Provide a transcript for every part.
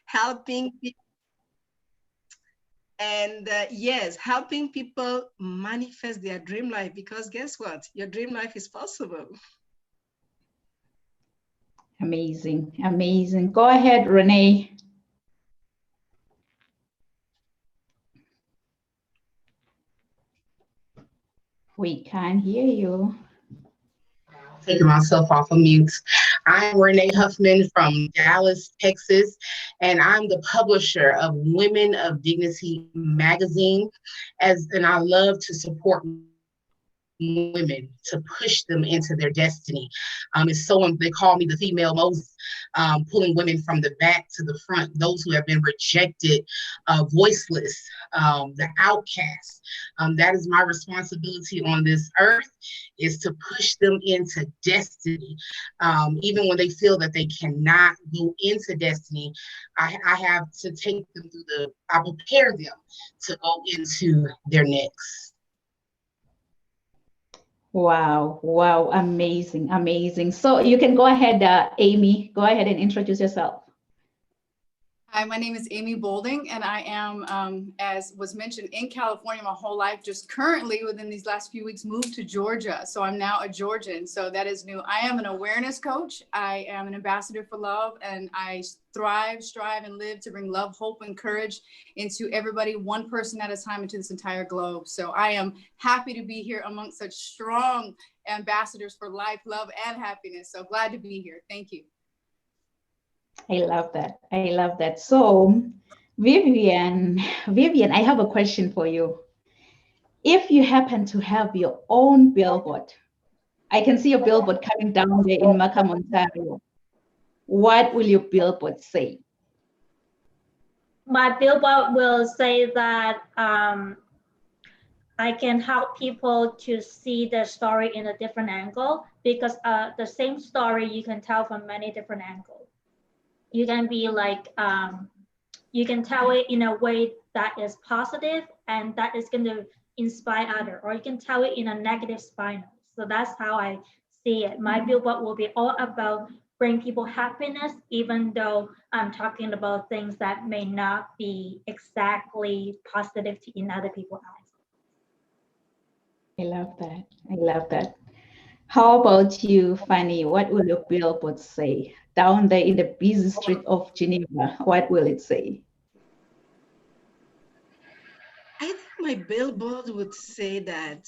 helping people. And yes, helping people manifest their dream life, because guess what? Your dream life is possible. Amazing, amazing. Go ahead, Renee. We can't hear you. Taking myself off of mute. I'm Renee Huffman from Dallas, Texas, and I'm the publisher of Women of Dignity magazine. And I love to support women to push them into their destiny. They call me the female Moses, pulling women from the back to the front, those who have been rejected, voiceless, the outcasts. That is my responsibility on this earth, is to push them into destiny. Even when they feel that they cannot go into destiny, I have to take them through I prepare them to go into their next. Wow, wow, amazing, amazing. So you can go ahead, Amy, go ahead and introduce yourself. Hi, my name is Amy Bolding, and I am, as was mentioned, in California my whole life. Just currently, within these last few weeks, moved to Georgia. So I'm now a Georgian. So that is new. I am an awareness coach. I am an ambassador for love, and I thrive, strive, and live to bring love, hope, and courage into everybody, one person at a time, into this entire globe. So I am happy to be here amongst such strong ambassadors for life, love, and happiness. So glad to be here. Thank you. I love that. I love that. So, Vivian, I have a question for you. If you happen to have your own billboard, I can see your billboard coming down there in Markham, Ontario. What will your billboard say? My billboard will say that I can help people to see the story in a different angle, because the same story you can tell from many different angles. You can be like, you can tell it in a way that is positive and that is going to inspire others, or you can tell it in a negative spinal. So that's how I see it. My billboard will be all about bring people happiness, even though I'm talking about things that may not be exactly positive in other people's eyes. I love that. I love that. How about you, Fanny? What will your billboard say? Down there in the busy street of Geneva, what will it say? I think my billboard would say that,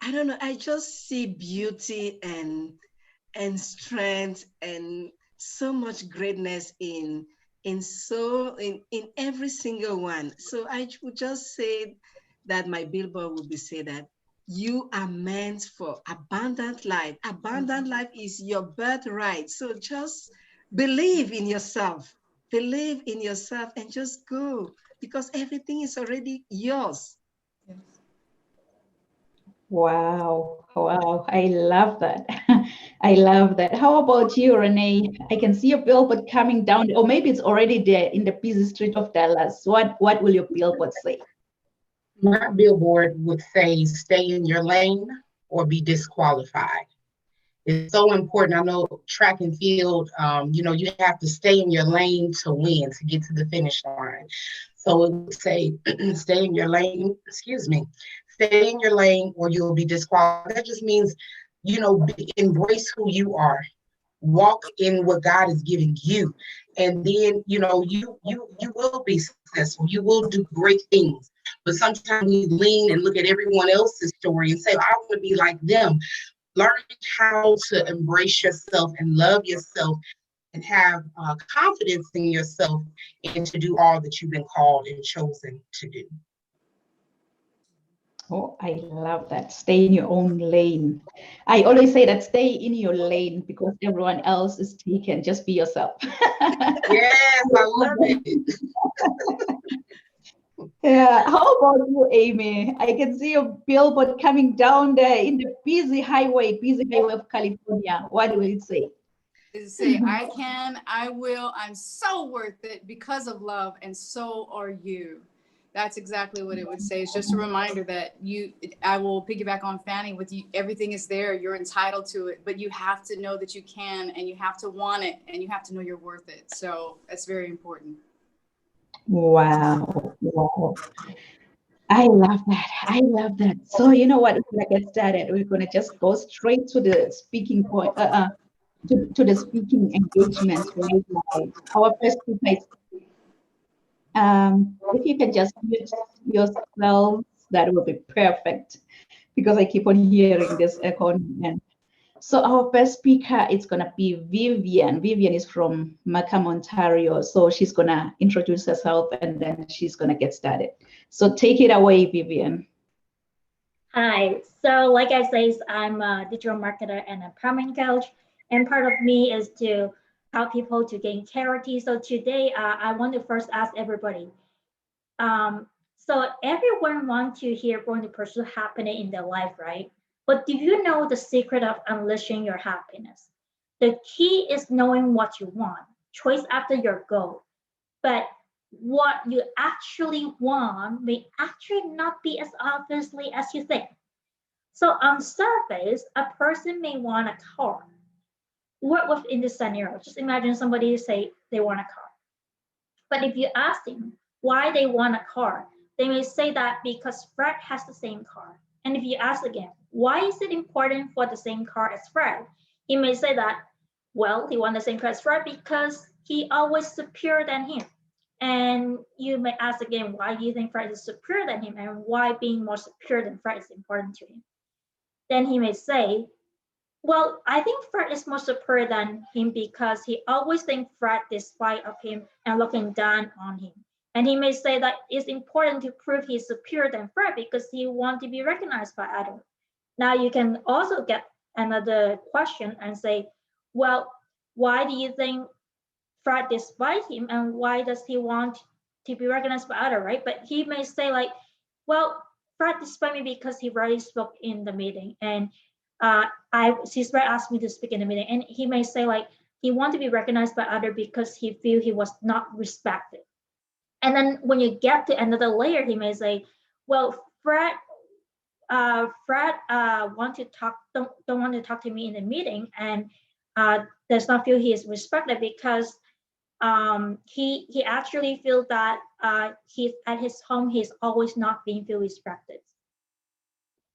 I don't know, I just see beauty and strength and so much greatness in every single one. So I would just say that my billboard would be say that you are meant for abundant life. Abundant life is your birthright. So just believe in yourself. Believe in yourself and just go, because everything is already yours. Yes. Wow, wow, I love that. I love that. How about you, Renee? I can see your billboard coming down, or maybe it's already there in the busy street of Dallas. What will your billboard say? My billboard would say, stay in your lane or be disqualified. It's so important. I know track and field, you have to stay in your lane to win, to get to the finish line. So it would say, stay in your lane, excuse me, stay in your lane or you'll be disqualified. That just means, embrace who you are, walk in what God is giving you. And then, you will be successful. You will do great things. But sometimes we lean and look at everyone else's story and say, I want to be like them. Learning how to embrace yourself and love yourself and have confidence in yourself and to do all that you've been called and chosen to do. Oh, I love that. Stay in your own lane. I always say that stay in your lane because everyone else is taken. Just be yourself. Yes, I love it. Yeah. How about you, Amy? I can see your billboard coming down there in the busy highway of California. What will it say? Is say, I can, I will, I'm so worth it because of love, and so are you. That's exactly what it would say. It's just a reminder that I will piggyback on Fanny with you. Everything is there. You're entitled to it, but you have to know that you can, and you have to want it, and you have to know you're worth it. So that's very important. Wow. Wow. I love that. I love that. So you know what? We're gonna get started. We're gonna just go straight to the speaking point, to the speaking engagement, right? Like our first speaker is, if you can just mute yourselves, that will be perfect, because I keep on hearing this echo. And so our first speaker is gonna be Vivian. Vivian is from Markham, Ontario. So she's gonna introduce herself and then she's gonna get started. So take it away, Vivian. Hi, so like I say, I'm a digital marketer and empowerment coach, and part of me is to help people to gain clarity. So today, I want to first ask everybody. So everyone wants to hear going to pursue happiness in their life, right? But do you know the secret of unleashing your happiness? The key is knowing what you want, choice after your goal. But what you actually want may actually not be as obviously as you think. So on surface, a person may want a car. What within this scenario? Just imagine somebody say they want a car. But if you ask them why they want a car, they may say that because Fred has the same car. And if you ask again, why is it important for the same car as Fred? He may say that, well, he wants the same car as Fred because he always superior than him. And you may ask again, why do you think Fred is superior than him, and why being more superior than Fred is important to him? Then he may say, well, I think Fred is more superior than him because he always thinks Fred despite of him and looking down on him. And he may say that it's important to prove he's superior than Fred because he wants to be recognized by others. Now you can also get another question and say, well, why do you think Fred despite him, and why does he want to be recognized by others, right? But he may say like, well, Fred despite me because he rarely spoke in the meeting, and his friend asked me to speak in the meeting, and he may say like he want to be recognized by others because he feel he was not respected. And then when you get to another layer, he may say, well, Fred want to talk don't want to talk to me in the meeting, and does not feel he is respected because he actually feels that he's at his home, he's always not being feel respected.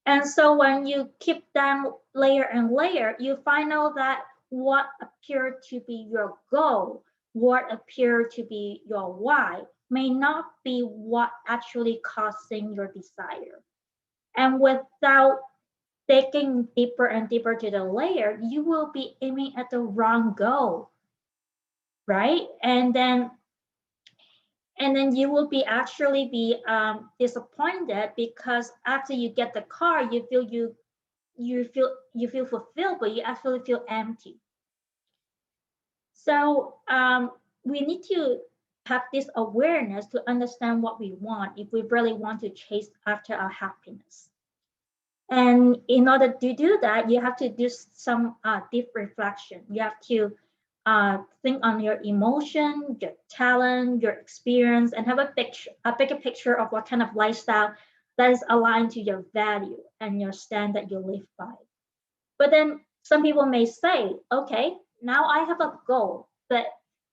And so when you keep down layer and layer, you find out that what appeared to be your goal, what appeared to be your why, may not be what actually causing your desire. And without digging deeper and deeper to the layer, you will be aiming at the wrong goal, right? And then you will be actually be disappointed because after you get the car, you feel fulfilled, but you actually feel empty. So we need to have this awareness to understand what we want if we really want to chase after our happiness. And in order to do that, you have to do some deep reflection. You have to think on your emotion, your talent, your experience, and have a bigger picture of what kind of lifestyle that is aligned to your value and your standard you live by. But then some people may say, okay, now I have a goal, but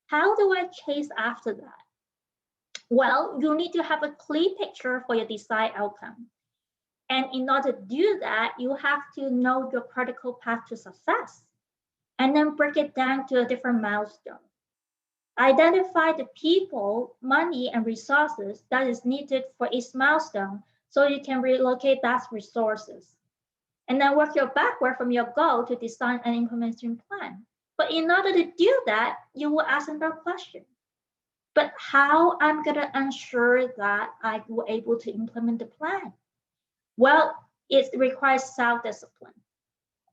how do I chase after that? Well, you need to have a clear picture for your desired outcome. And in order to do that, you have to know your critical path to success and then break it down to a different milestone. Identify the people, money, and resources that is needed for each milestone so you can relocate those resources. And then work your backward from your goal to design an implementation plan. But in order to do that, you will ask another question. But how I'm gonna ensure that I will able to implement the plan? Well, it requires self-discipline.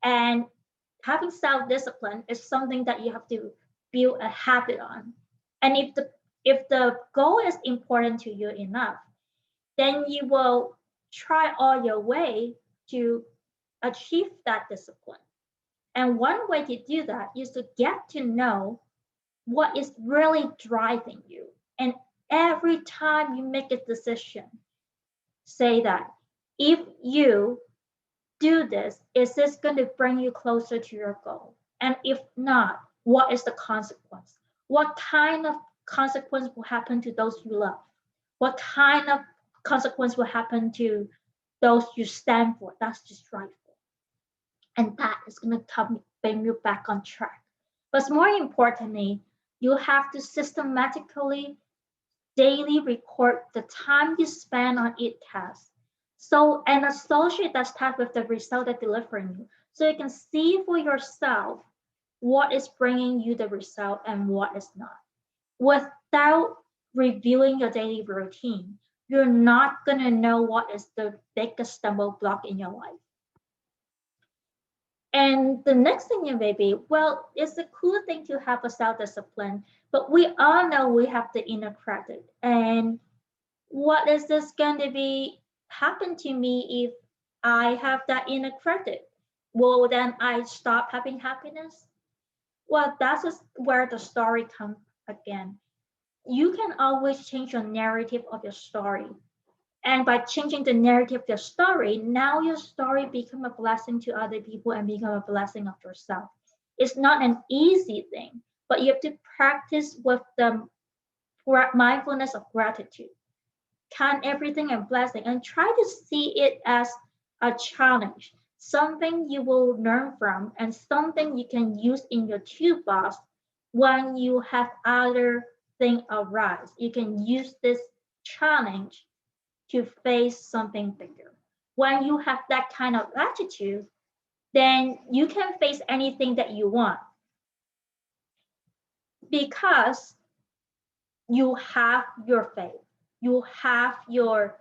And having self-discipline is something that you have to build a habit on. And if the goal is important to you enough, then you will try all your way to achieve that discipline. And one way to do that is to get to know what is really driving you. And every time you make a decision, say that if you do this, is this going to bring you closer to your goal? And if not, what is the consequence? What kind of consequence will happen to those you love? What kind of consequence will happen to those you stand for? That's just right. And that is going to bring you back on track. But more importantly, you have to systematically, daily record the time you spend on each task. So, and associate that task with the result that delivering you. So you can see for yourself what is bringing you the result and what is not. Without reviewing your daily routine, you're not going to know what is the biggest stumble block in your life. And the next thing you may be, well, it's a cool thing to have a self-discipline, but we all know we have the inner critic. And what is this going to be happen to me if I have that inner critic? Will then I stop having happiness? Well, that's where the story comes again. You can always change your narrative of your story. And by changing the narrative of your story, now your story become a blessing to other people and become a blessing of yourself. It's not an easy thing, but you have to practice with the mindfulness of gratitude. Count everything a blessing and try to see it as a challenge, something you will learn from and something you can use in your toolbox when you have other things arise. You can use this challenge to face something bigger. When you have that kind of attitude, then you can face anything that you want because you have your faith, you have your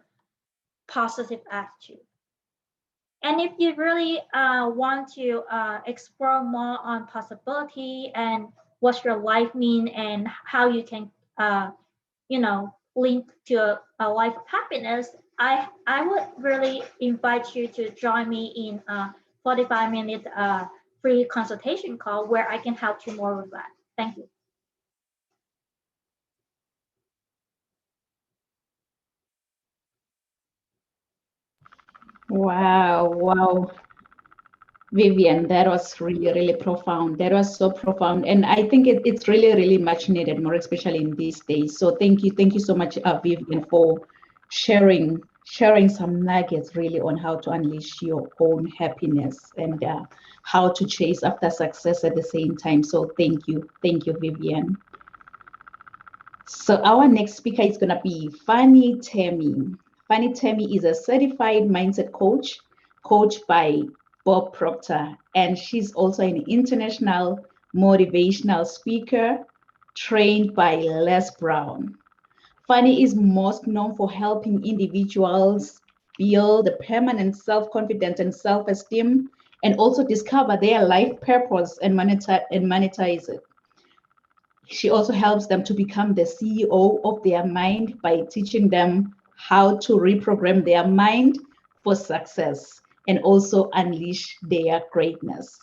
positive attitude. And if you really want to explore more on possibility and what your life mean and how you can, link to a life of happiness, I would really invite you to join me in a 45-minute free consultation call where I can help you more with that. Thank you. Wow. Vivian, that was really profound. That was so profound. And I think it's really much needed, more especially in these days. So thank you so much, Vivian, for sharing some nuggets really on how to unleash your own happiness and how to chase after success at the same time. So thank you, Vivian. So our next speaker is going to be Fanny Temi. Fanny Temi is a certified mindset coach, coached by Bob Proctor, and she's also an international motivational speaker trained by Les Brown. Fanny is most known for helping individuals build a permanent self-confidence and self-esteem, and also discover their life purpose and monetize it. She also helps them to become the CEO of their mind by teaching them how to reprogram their mind for success and also unleash their greatness.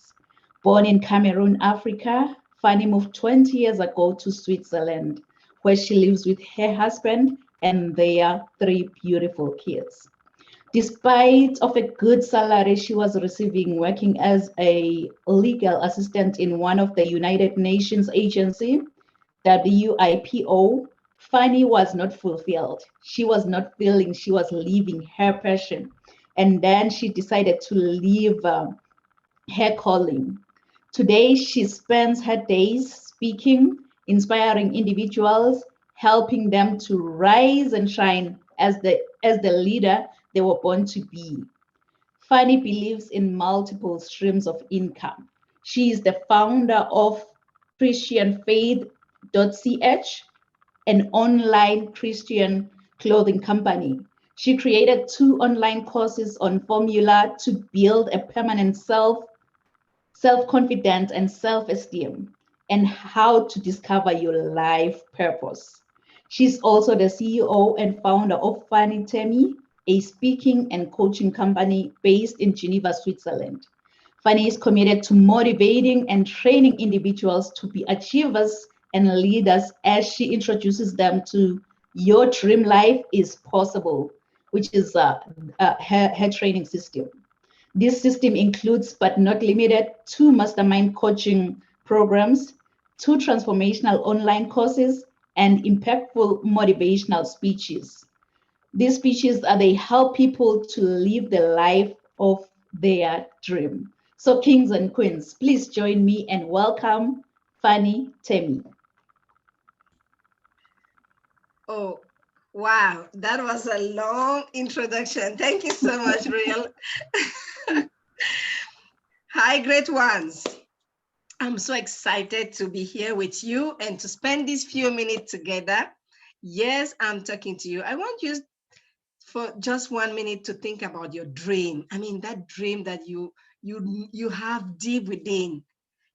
Born in Cameroon, Africa, Fanny moved 20 years ago to Switzerland, where she lives with her husband and their 3 beautiful kids. Despite of a good salary she was receiving working as a legal assistant in one of the United Nations agency, WIPO, Fanny was not fulfilled. She was not feeling she was leaving her passion. And then she decided to leave her calling. Today, she spends her days speaking, inspiring individuals, helping them to rise and shine as the leader they were born to be. Fanny believes in multiple streams of income. She is the founder of ChristianFaith.ch, an online Christian clothing company. She created 2 online courses on formula to build a permanent self-confidence and self-esteem, and how to discover your life purpose. She's also the CEO and founder of Fanny Temi, a speaking and coaching company based in Geneva, Switzerland. Fanny is committed to motivating and training individuals to be achievers and leaders as she introduces them to Your Dream Life is Possible, which is her training system. This system includes, but not limited to, mastermind coaching programs, 2 transformational online courses, and impactful motivational speeches. These speeches they help people to live the life of their dream. So kings and queens, please join me and welcome Fanny Temi. Oh, wow. That was a long introduction. Thank you so much, Real. Hi, great ones. I'm so excited to be here with you and to spend these few minutes together. Yes, I'm talking to you. I want you for just 1 minute to think about your dream. I mean, that dream that you have deep within.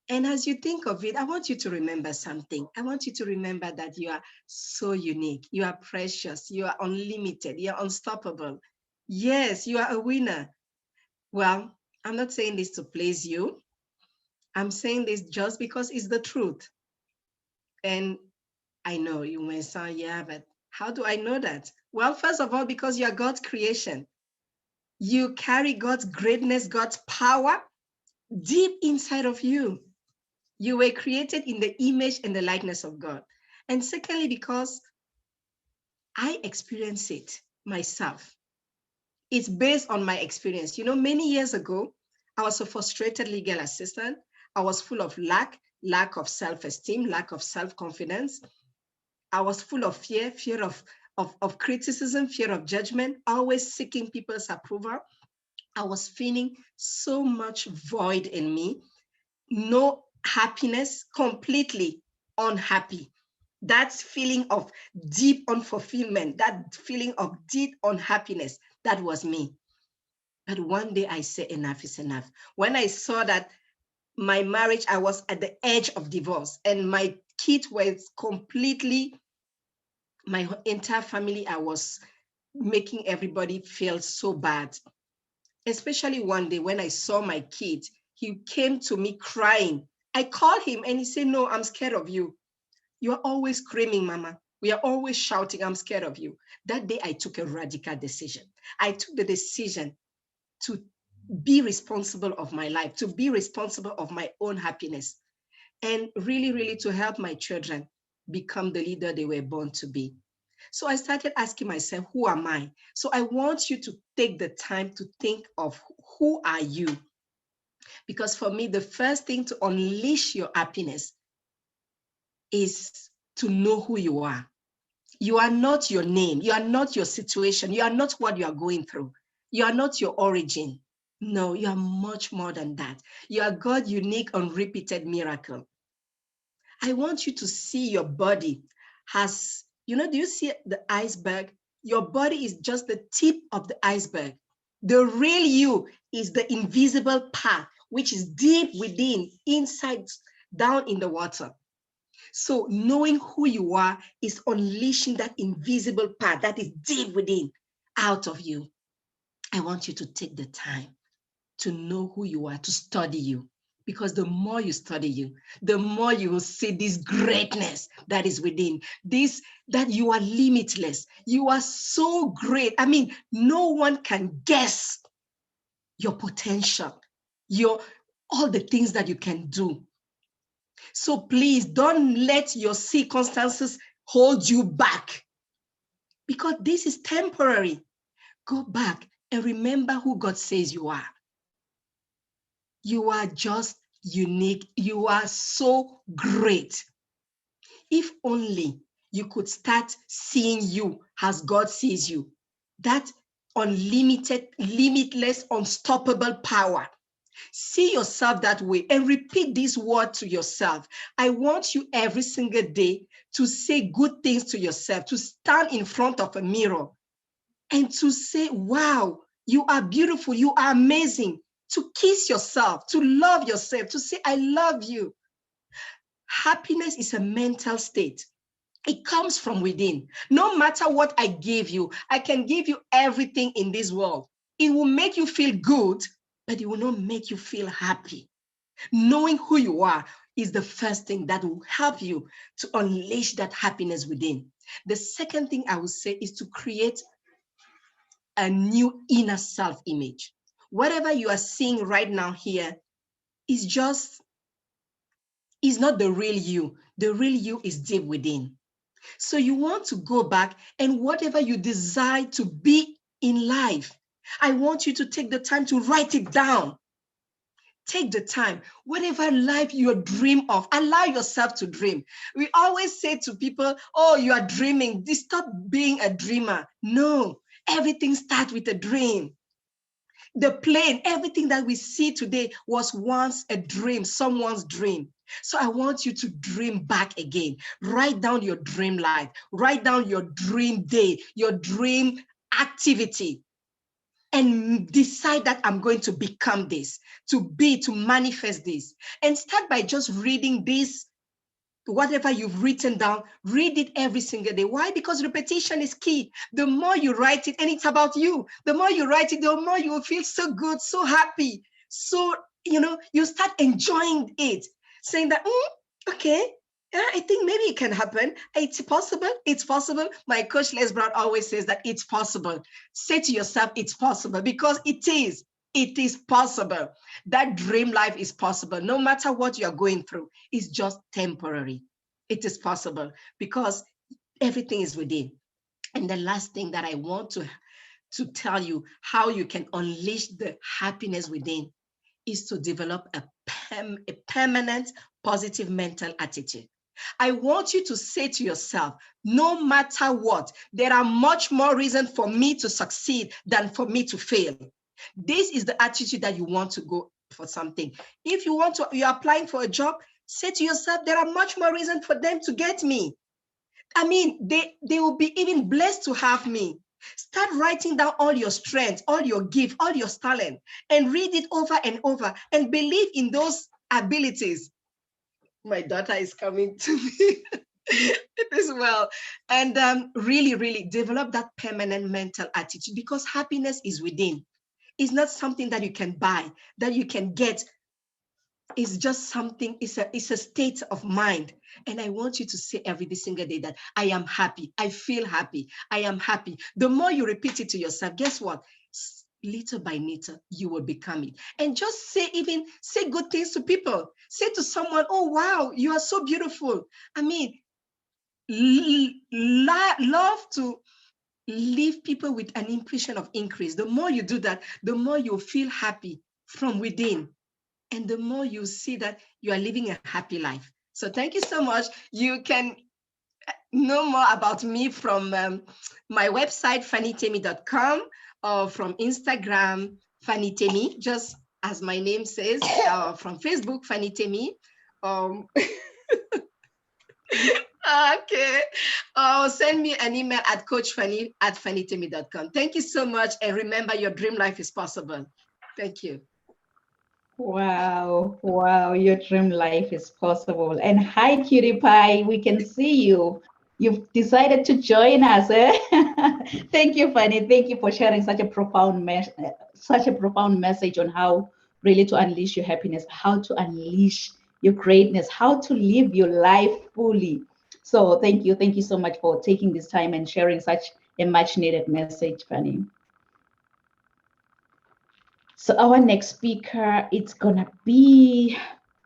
And as you think of it, I want you to remember something. I want you to remember that you are so unique. You are precious. You are unlimited. You are unstoppable. Yes, you are a winner. Well, I'm not saying this to please you. I'm saying this just because it's the truth. And I know you may say, yeah, but how do I know that? Well, first of all, because you are God's creation. You carry God's greatness, God's power deep inside of you. You were created in the image and the likeness of God. And secondly, because I experience it myself. It's based on my experience. You know, many years ago, I was a frustrated legal assistant. I was full of lack of self-esteem, lack of self-confidence. I was full of fear of criticism, fear of judgment, always seeking people's approval. I was feeling so much void in me, no happiness, completely unhappy. That feeling of deep unfulfillment, that feeling of deep unhappiness, that was me. But one day I said, enough is enough. When I saw that my marriage, I was at the edge of divorce and my kids were completely, my entire family, I was making everybody feel so bad. Especially one day when I saw my kid, he came to me crying. I called him and he said, no, I'm scared of you. You are always screaming, Mama. We are always shouting, I'm scared of you. That day I took a radical decision. I took the decision to be responsible of my life, to be responsible of my own happiness, and really, really to help my children become the leader they were born to be. So I started asking myself, who am I? So I want you to take the time to think of who are you? Because for me, the first thing to unleash your happiness is to know who you are. You are not your name. You are not your situation. You are not what you are going through. You are not your origin. No, you are much more than that. You are God's unique, unrepeated miracle. I want you to see your body as, you know, do you see the iceberg? Your body is just the tip of the iceberg. The real you is the invisible part, which is deep within, inside, down in the water. So knowing who you are is unleashing that invisible part that is deep within, out of you. I want you to take the time to know who you are, to study you. Because the more you study you, the more you will see this greatness that is within, this, that you are limitless. You are so great. I mean, no one can guess your potential, all the things that you can do. So please don't let your circumstances hold you back, because this is temporary. Go back and remember who God says you are. You are just unique. You are so great. If only you could start seeing you as God sees you, that unlimited, limitless, unstoppable power. See yourself that way and repeat this word to yourself. I want you every single day to say good things to yourself, to stand in front of a mirror and to say, wow, you are beautiful, you are amazing. To kiss yourself, to love yourself, to say, I love you. Happiness is a mental state. It comes from within. No matter what I give you, I can give you everything in this world. It will make you feel good, but it will not make you feel happy. Knowing who you are is the first thing that will help you to unleash that happiness within. The second thing I would say is to create a new inner self-image. Whatever you are seeing right now here is not the real you. The real you is deep within. So you want to go back, and whatever you desire to be in life, I want you to take the time to write it down. Take the time, whatever life you dream of, allow yourself to dream. We always say to people, oh, you are dreaming. Stop being a dreamer. No, everything starts with a dream. The plane, everything that we see today was once a dream, someone's dream. So I want you to dream back again. Write down your dream life. Write down your dream day, your dream activity, and decide that I'm going to become this, to manifest this. And start by just reading this, whatever you've written down, read it every single day. Why? Because repetition is key. The more you write it, and it's about you, the more you write it, the more you will feel so good, so happy. So, you start enjoying it, saying that, okay, I think maybe it can happen. It's possible. It's possible. My coach Les Brown always says that it's possible. Say to yourself, it's possible, because it is. It is possible. That dream life is possible. No matter what you're going through, it's just temporary. It is possible because everything is within. And the last thing that I want to tell you how you can unleash the happiness within is to develop a permanent positive mental attitude. I want you to say to yourself, no matter what, there are much more reasons for me to succeed than for me to fail. This is the attitude that you want to go for something. If you're applying for a job, say to yourself, there are much more reasons for them to get me. I mean, they will be even blessed to have me. Start writing down all your strengths, all your gifts, all your talent, and read it over and over, and believe in those abilities. My daughter is coming to me as well. And really, really develop that permanent mental attitude, because happiness is within. It's not something that you can buy, that you can get. It's just something, it's a state of mind. And I want you to say every single day that I am happy. I feel happy. I am happy. The more you repeat it to yourself, guess what? Little by little, you will become it. And just say good things to people. Say to someone, oh, wow, you are so beautiful. I mean, love to leave people with an impression of increase. The more you do that, the more you feel happy from within. And the more you see that you are living a happy life. So thank you so much. You can know more about me from my website, fannytemi.com, or from Instagram, Fanny Temi, just as my name says, from Facebook, Fanny Temi. Okay. Send me an email at coachfanny@fannytemi.com. Thank you so much. And remember, your dream life is possible. Thank you. Wow, your dream life is possible. And hi, Cutie Pie, we can see you. You've decided to join us. Eh? Thank you, Fanny. Thank you for sharing such a profound message on how really to unleash your happiness, how to unleash your greatness, how to live your life fully. So thank you so much for taking this time and sharing such a much needed message, Fanny. So our next speaker, it's gonna be,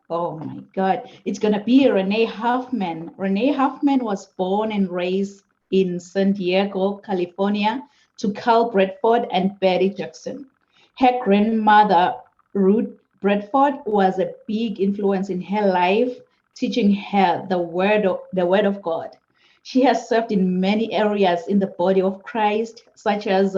oh my God, it's gonna be Renee Huffman. Renee Huffman was born and raised in San Diego, California, to Carl Bradford and Betty Jackson. Her grandmother, Ruth Bradford, was a big influence in her life, teaching her the word of God. She has served in many areas in the body of Christ, such as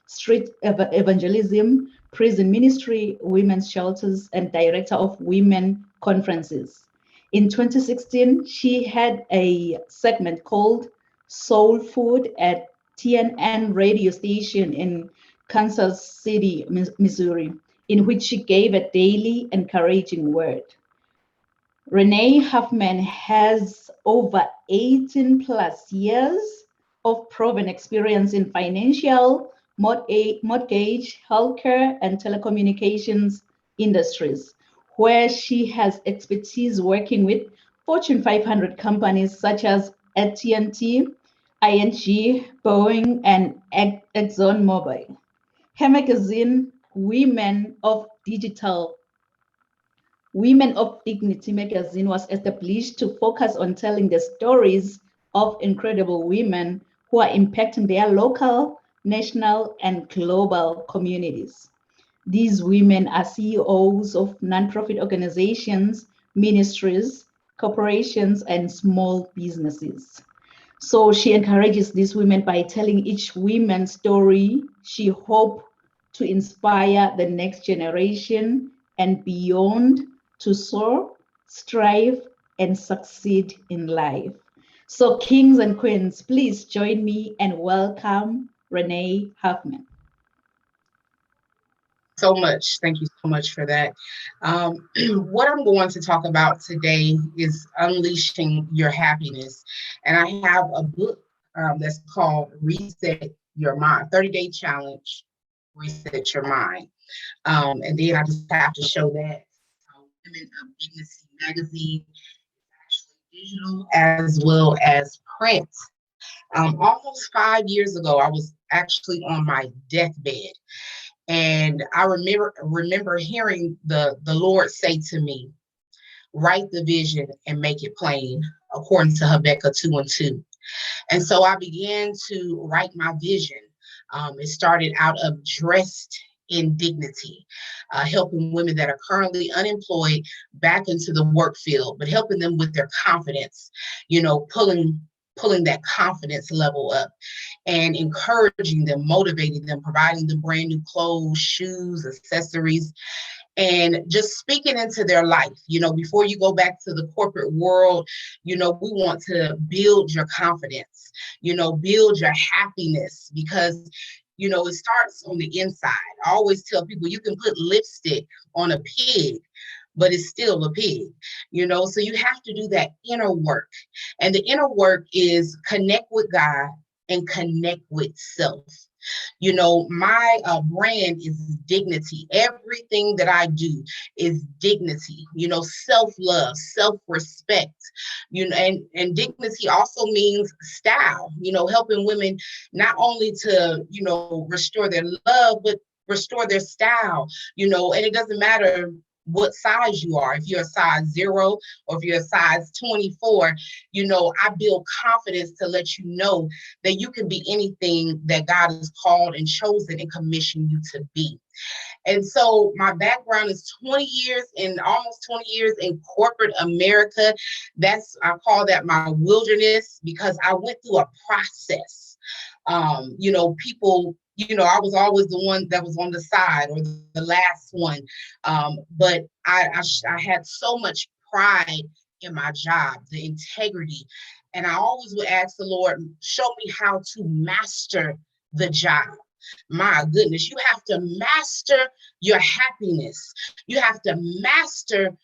street evangelism, prison ministry, women's shelters, and director of women conferences. In 2016, she had a segment called Soul Food at TNN radio station in Kansas City, Missouri, in which she gave a daily encouraging word. Renee Huffman has over 18 plus years of proven experience in financial, mortgage, healthcare, and telecommunications industries, where she has expertise working with Fortune 500 companies such as AT&T, ING, Boeing, and ExxonMobil. Her magazine, Women of Dignity magazine, was established to focus on telling the stories of incredible women who are impacting their local, national, and global communities. These women are CEOs of nonprofit organizations, ministries, corporations, and small businesses. So she encourages these women by telling each woman's story. She hopes to inspire the next generation and beyond to soar, strive, and succeed in life. So kings and queens, please join me and welcome Renee Huffman. So much. Thank you so much for that. What I'm going to talk about today is unleashing your happiness. And I have a book that's called Reset Your Mind, 30-Day Challenge, Reset Your Mind. And then I just have to show that Women of Dignity magazine is actually digital as well as print. Almost 5 years ago, I was actually on my deathbed. And I remember hearing the Lord say to me, write the vision and make it plain, according to Habakkuk 2:2. And so I began to write my vision. It started out of dressed in dignity, helping women that are currently unemployed back into the work field, but helping them with their confidence, pulling that confidence level up and encouraging them, motivating them, providing them brand new clothes, shoes, accessories, and just speaking into their life. Before you go back to the corporate world, we want to build your confidence, build your happiness, because it starts on the inside. I always tell people you can put lipstick on a pig, but it's still a pig, so you have to do that inner work. And the inner work is connect with God and connect with self. My brand is dignity. Everything that I do is dignity, self-love, self-respect, and dignity also means style, helping women not only to, restore their love, but restore their style, and it doesn't matter what size you are. If you're a size 0 or if you're a size 24, I build confidence to let you know that you can be anything that God has called and chosen and commissioned you to be. And so my background is almost 20 years in corporate America. I call that my wilderness, because I went through a process. People, I was always the one that was on the side or the last one. But I had so much pride in my job, the integrity. And I always would ask the Lord, show me how to master the job. My goodness, you have to master your happiness. You have to master,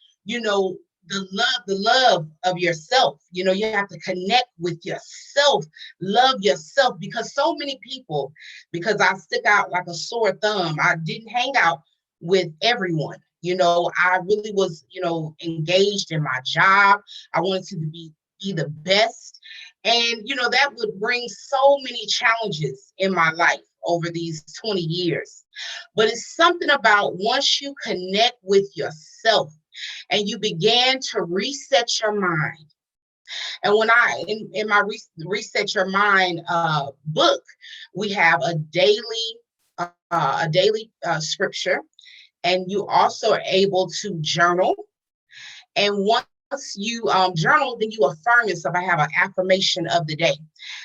the love of yourself. You have to connect with yourself, love yourself, because so many people, because I stick out like a sore thumb, I didn't hang out with everyone. I really was, engaged in my job. I wanted to be the best. And, that would bring so many challenges in my life over these 20 years. But it's something about once you connect with yourself and you began to reset your mind. And when in my Reset Your Mind book, we have a daily scripture, and you also are able to journal. And once you journal, then you affirm yourself. I have an affirmation of the day.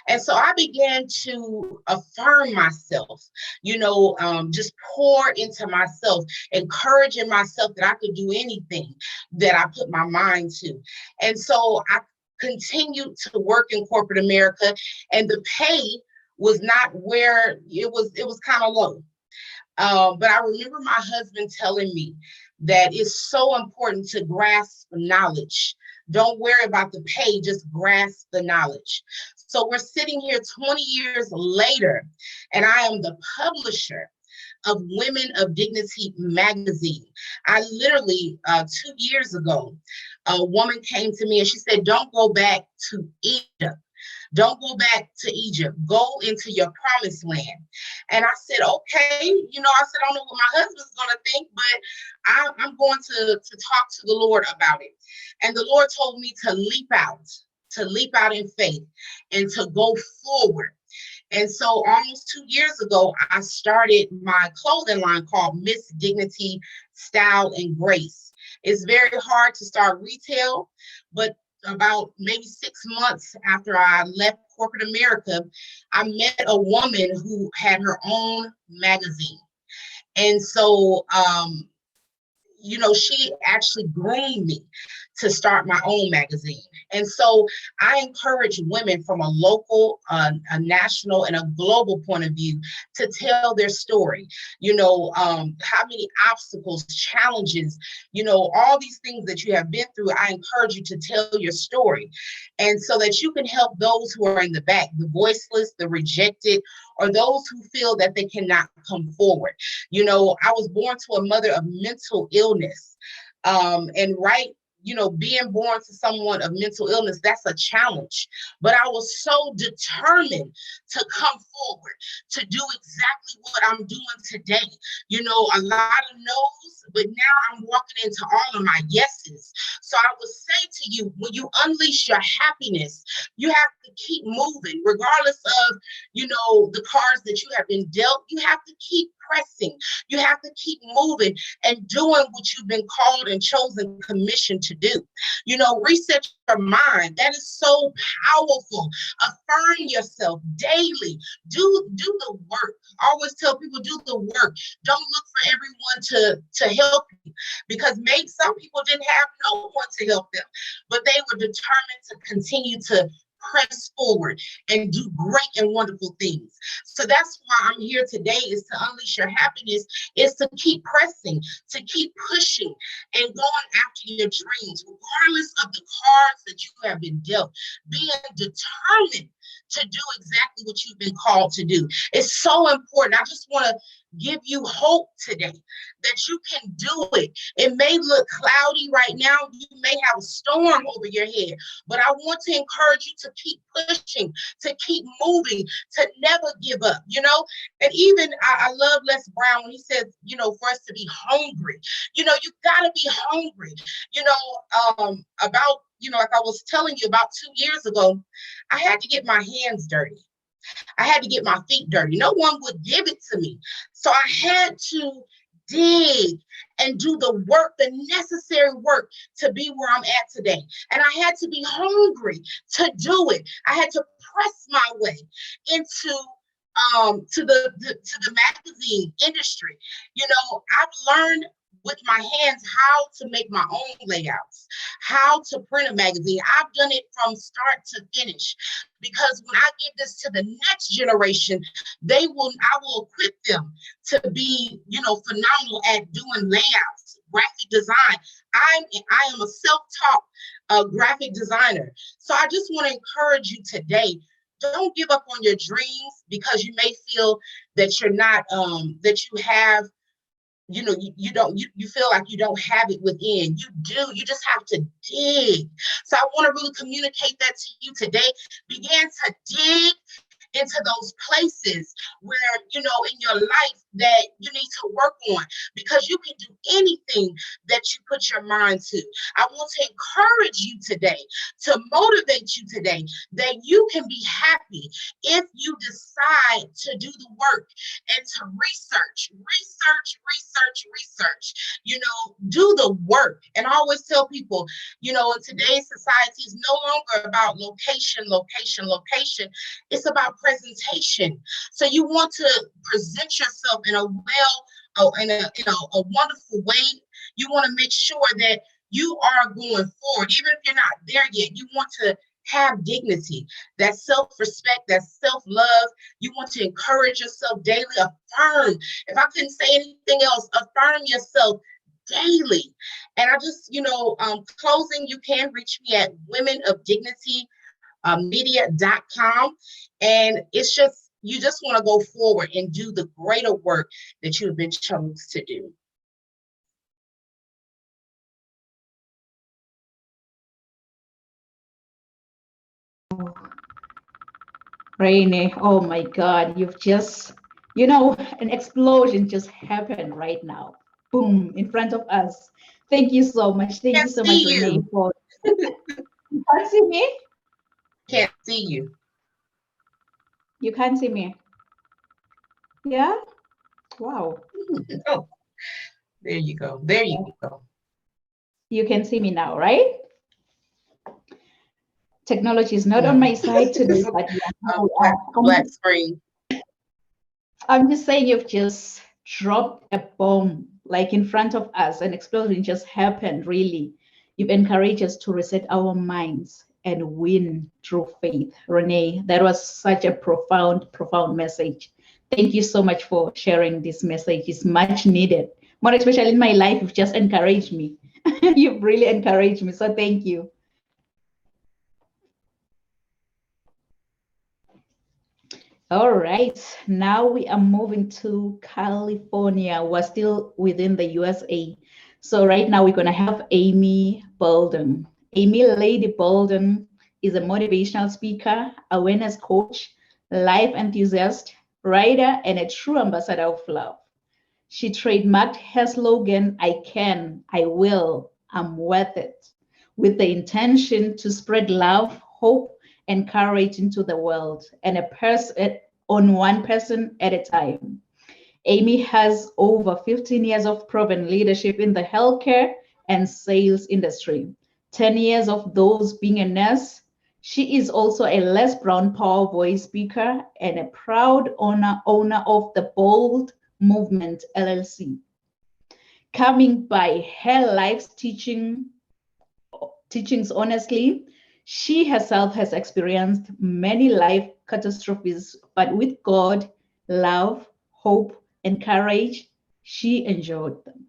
And so I began to affirm myself, just pour into myself, encouraging myself that I could do anything that I put my mind to. And so I continued to work in corporate America, and the pay was not where it was kind of low. But I remember my husband telling me that it's so important to grasp knowledge. Don't worry about the pay, just grasp the knowledge. So we're sitting here 20 years later, and I am the publisher of Women of Dignity magazine. I literally, 2 years ago, a woman came to me and she said, don't go back to Egypt. Don't go back to Egypt. Go into your promised land. And I said, okay. I said, I don't know what my husband's going to think, but I'm going to talk to the Lord about it. And the Lord told me to leap out in faith and to go forward. And so almost 2 years ago, I started my clothing line called Miss Dignity Style and Grace. It's very hard to start retail, but about maybe 6 months after I left corporate America, I met a woman who had her own magazine. And so, she actually groomed me to start my own magazine. And so I encourage women from a local, a national, and a global point of view to tell their story. How many obstacles, challenges, all these things that you have been through, I encourage you to tell your story. And so that you can help those who are in the back, the voiceless, the rejected, or those who feel that they cannot come forward. I was born to a mother of mental illness. And being born to someone of mental illness, that's a challenge. But I was so determined to come forward, to do exactly what I'm doing today. A lot of no's, but now I'm walking into all of my yeses. So I would say to you, when you unleash your happiness, you have to keep moving, regardless of, the cards that you have been dealt. You have to keep pressing. You have to keep moving and doing what you've been called and chosen, commissioned to do. Reset your mind. That is so powerful. Affirm yourself daily. Do the work. I always tell people, do the work. Don't look for everyone to help you, because maybe some people didn't have no one to help them, but they were determined to continue to press forward and do great and wonderful things. So that's why I'm here today, is to unleash your happiness, is to keep pressing, to keep pushing and going after your dreams, regardless of the cards that you have been dealt, being determined to do exactly what you've been called to do. It's so important. I just want to give you hope today that you can do it. It may look cloudy right now. You may have a storm over your head, but I want to encourage you to keep pushing, to keep moving, to never give up, And even I love Les Brown when he says, for us to be hungry, you gotta be hungry, like I was telling you about 2 years ago, I had to get my hands dirty. I had to get my feet dirty. No one would give it to me. So I had to dig and do the work, the necessary work to be where I'm at today. And I had to be hungry to do it. I had to press my way into to the magazine industry. I've learned with my hands how to make my own layouts, how to print a magazine. I've done it from start to finish, because when I give this to the next generation, I will equip them to be, phenomenal at doing layouts, graphic design. I am a self-taught graphic designer. So I just want to encourage you today, don't give up on your dreams because you may feel that you're not, that you have, you feel like you don't have it within. You do. You just have to dig. So I want to really communicate that to you today. Begin to dig into those places where, in your life that you need to work on, because you can do anything that you put your mind to. I want to encourage you today, to motivate you today, that you can be happy if you decide to do the work and to research, do the work. And I always tell people, in today's society, it's no longer about location. It's about presentation. So you want to present yourself in a wonderful way. You want to make sure that you are going forward, even if you're not there yet. You want to have dignity, that self-respect, that self-love. You want to encourage yourself daily. Affirm. If I couldn't say anything else, affirm yourself daily. And I just, closing, you can reach me at womenofdignity.media.com. And it's just, you just want to go forward and do the greater work that you have been chosen to do. Rainy, oh my God, you've just, you know, an explosion just happened right now. Boom, in front of us. Thank you so much. Thank you Can't so much, see Renee, you. for you can't see me? Can't see you. You can't see me. Yeah? Wow. Oh, there you go. There you go. You can see me now, right? Technology is not on No. my side today, but yeah, Black screen. I'm just saying you've just dropped a bomb like in front of us. An explosion just happened, really. You've encouraged us to reset our minds and win through faith. Renee, that was such a profound, profound message. Thank you so much for sharing this message. It's much needed. More especially in my life, you've just encouraged me. You've really encouraged me. So thank you. All right, now we are moving to California. We're still within the USA. So right now we're gonna have Amy Bolden. Amy Lady Bolden is a motivational speaker, awareness coach, life enthusiast, writer, and a true ambassador of love. She trademarked her slogan, I can, I will, I'm worth it, with the intention to spread love, hope, and courage into the world, and a person on one person at a time. Amy has over 15 years of proven leadership in the healthcare and sales industry, 10 years of those being a nurse. She is also a Les Brown Power Voice speaker and a proud owner of the Bold Movement LLC. Coming by her life's teachings honestly, she herself has experienced many life catastrophes, but with God, love, hope, and courage, she endured them.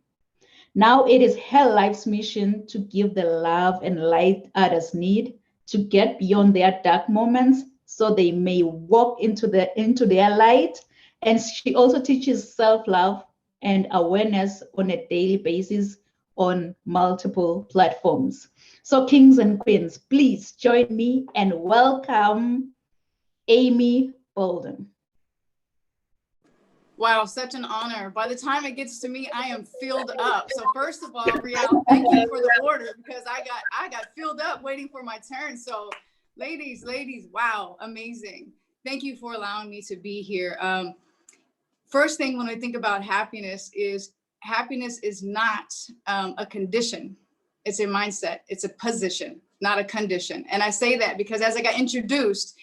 Now it is her life's mission to give the love and light others need to get beyond their dark moments so they may walk into their light. And she also teaches self-love and awareness on a daily basis on multiple platforms. So kings and queens, please join me and welcome Amy Bolden. Wow, such an honor. By the time it gets to me, I am filled up. So first of all, Rial, thank you for the order because I got filled up waiting for my turn. So ladies, wow, amazing. Thank you for allowing me to be here. First thing when I think about happiness is not a condition. It's a mindset. It's a position, not a condition. And I say that because as I got introduced,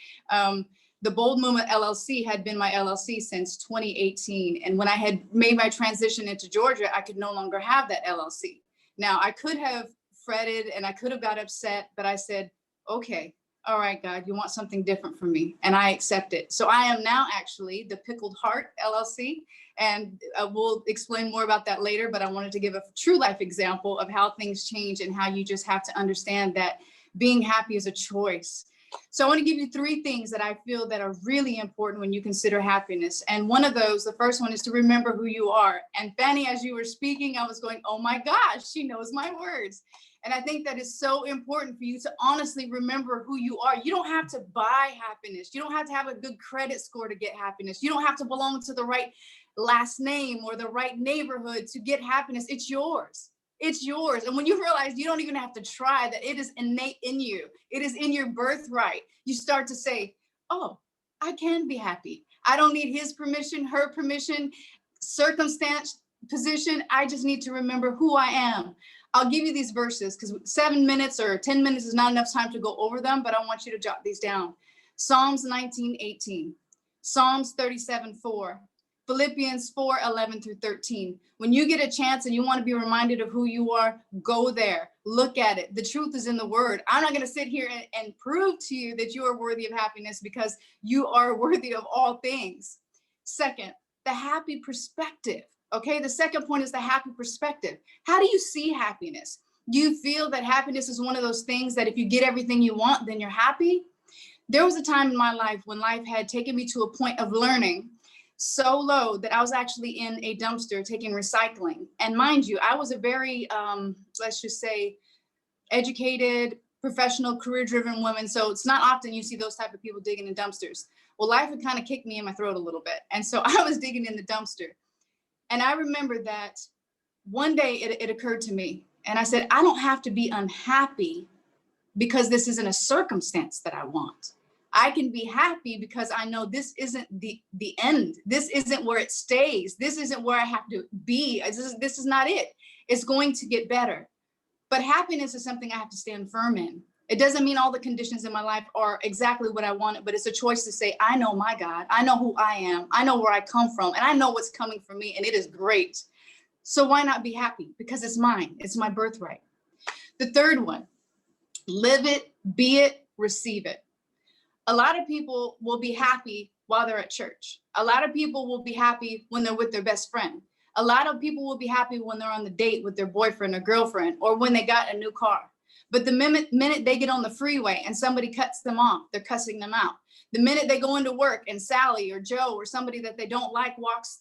the Bold Movement LLC had been my LLC since 2018. And when I had made my transition into Georgia, I could no longer have that LLC. Now I could have fretted and I could have got upset, but I said, okay, all right, God, you want something different from me. And I accept it. So I am now actually the Pickled Heart LLC. And we'll explain more about that later, but I wanted to give a true life example of how things change and how you just have to understand that being happy is a choice. So I want to give you 3 things that I feel that are really important when you consider happiness. And one of those, the first one is to remember who you are. And Fanny, as you were speaking, I was going, oh my gosh, she knows my words. And I think that is so important for you to honestly remember who you are. You don't have to buy happiness. You don't have to have a good credit score to get happiness. You don't have to belong to the right last name or the right neighborhood to get happiness. It's yours. It's yours. And when you realize you don't even have to try, that it is innate in you, it is in your birthright, you start to say, oh, I can be happy. I don't need his permission, her permission, circumstance, position. I just need to remember who I am. I'll give you these verses because 7 minutes or 10 minutes is not enough time to go over them, but I want you to jot these down. Psalms 19:18, Psalms 37:4, Philippians 4:11 through 13. When you get a chance and you want to be reminded of who you are, go there, look at it. The truth is in the word. I'm not going to sit here and prove to you that you are worthy of happiness because you are worthy of all things. Second, the happy perspective. Okay, the second point is the happy perspective. How do you see happiness? Do you feel that happiness is one of those things that if you get everything you want, then you're happy? There was a time in my life when life had taken me to a point of learning so low that I was actually in a dumpster taking recycling. And mind you, I was a very, let's just say, educated, professional, career-driven woman. So it's not often you see those type of people digging in dumpsters. Well, life had kind of kicked me in my throat a little bit. And so I was digging in the dumpster. And I remember that one day it occurred to me, and I said, I don't have to be unhappy because this isn't a circumstance that I want. I can be happy because I know this isn't the end. This isn't where it stays. This isn't where I have to be. This is not it. It's going to get better. But happiness is something I have to stand firm in. It doesn't mean all the conditions in my life are exactly what I wanted, but it's a choice to say, I know my God. I know who I am. I know where I come from, and I know what's coming for me, and it is great. So why not be happy? Because it's mine. It's my birthright. The third one, live it, be it, receive it. A lot of people will be happy while they're at church. A lot of people will be happy when they're with their best friend. A lot of people will be happy when they're on the date with their boyfriend or girlfriend, or when they got a new car. But the minute they get on the freeway and somebody cuts them off, they're cussing them out. The minute they go into work and Sally or Joe or somebody that they don't like walks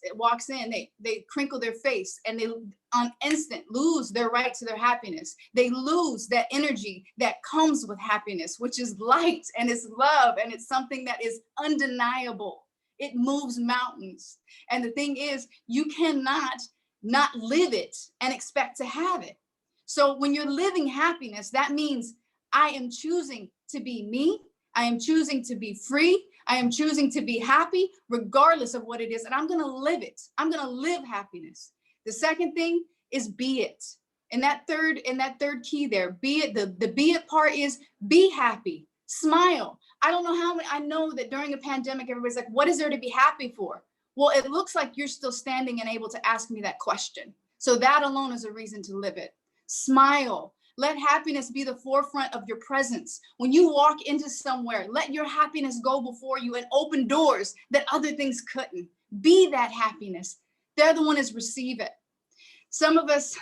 in, they crinkle their face, and they on instant lose their right to their happiness. They lose that energy that comes with happiness, which is light and it's love, and it's something that is undeniable. It moves mountains. And the thing is, you cannot not live it and expect to have it. So when you're living happiness, that means I am choosing to be me. I am choosing to be free. I am choosing to be happy regardless of what it is. And I'm going to live it. I'm going to live happiness. The second thing is be it. And that third key there, be it, the be it part is be happy, smile. I don't know how many, I know that during a pandemic, everybody's like, what is there to be happy for? Well, it looks like you're still standing and able to ask me that question. So that alone is a reason to live it. Smile. Let happiness be the forefront of your presence. When you walk into somewhere, let your happiness go before you and open doors that other things couldn't. Be that happiness. The other one is receive it. Some of us,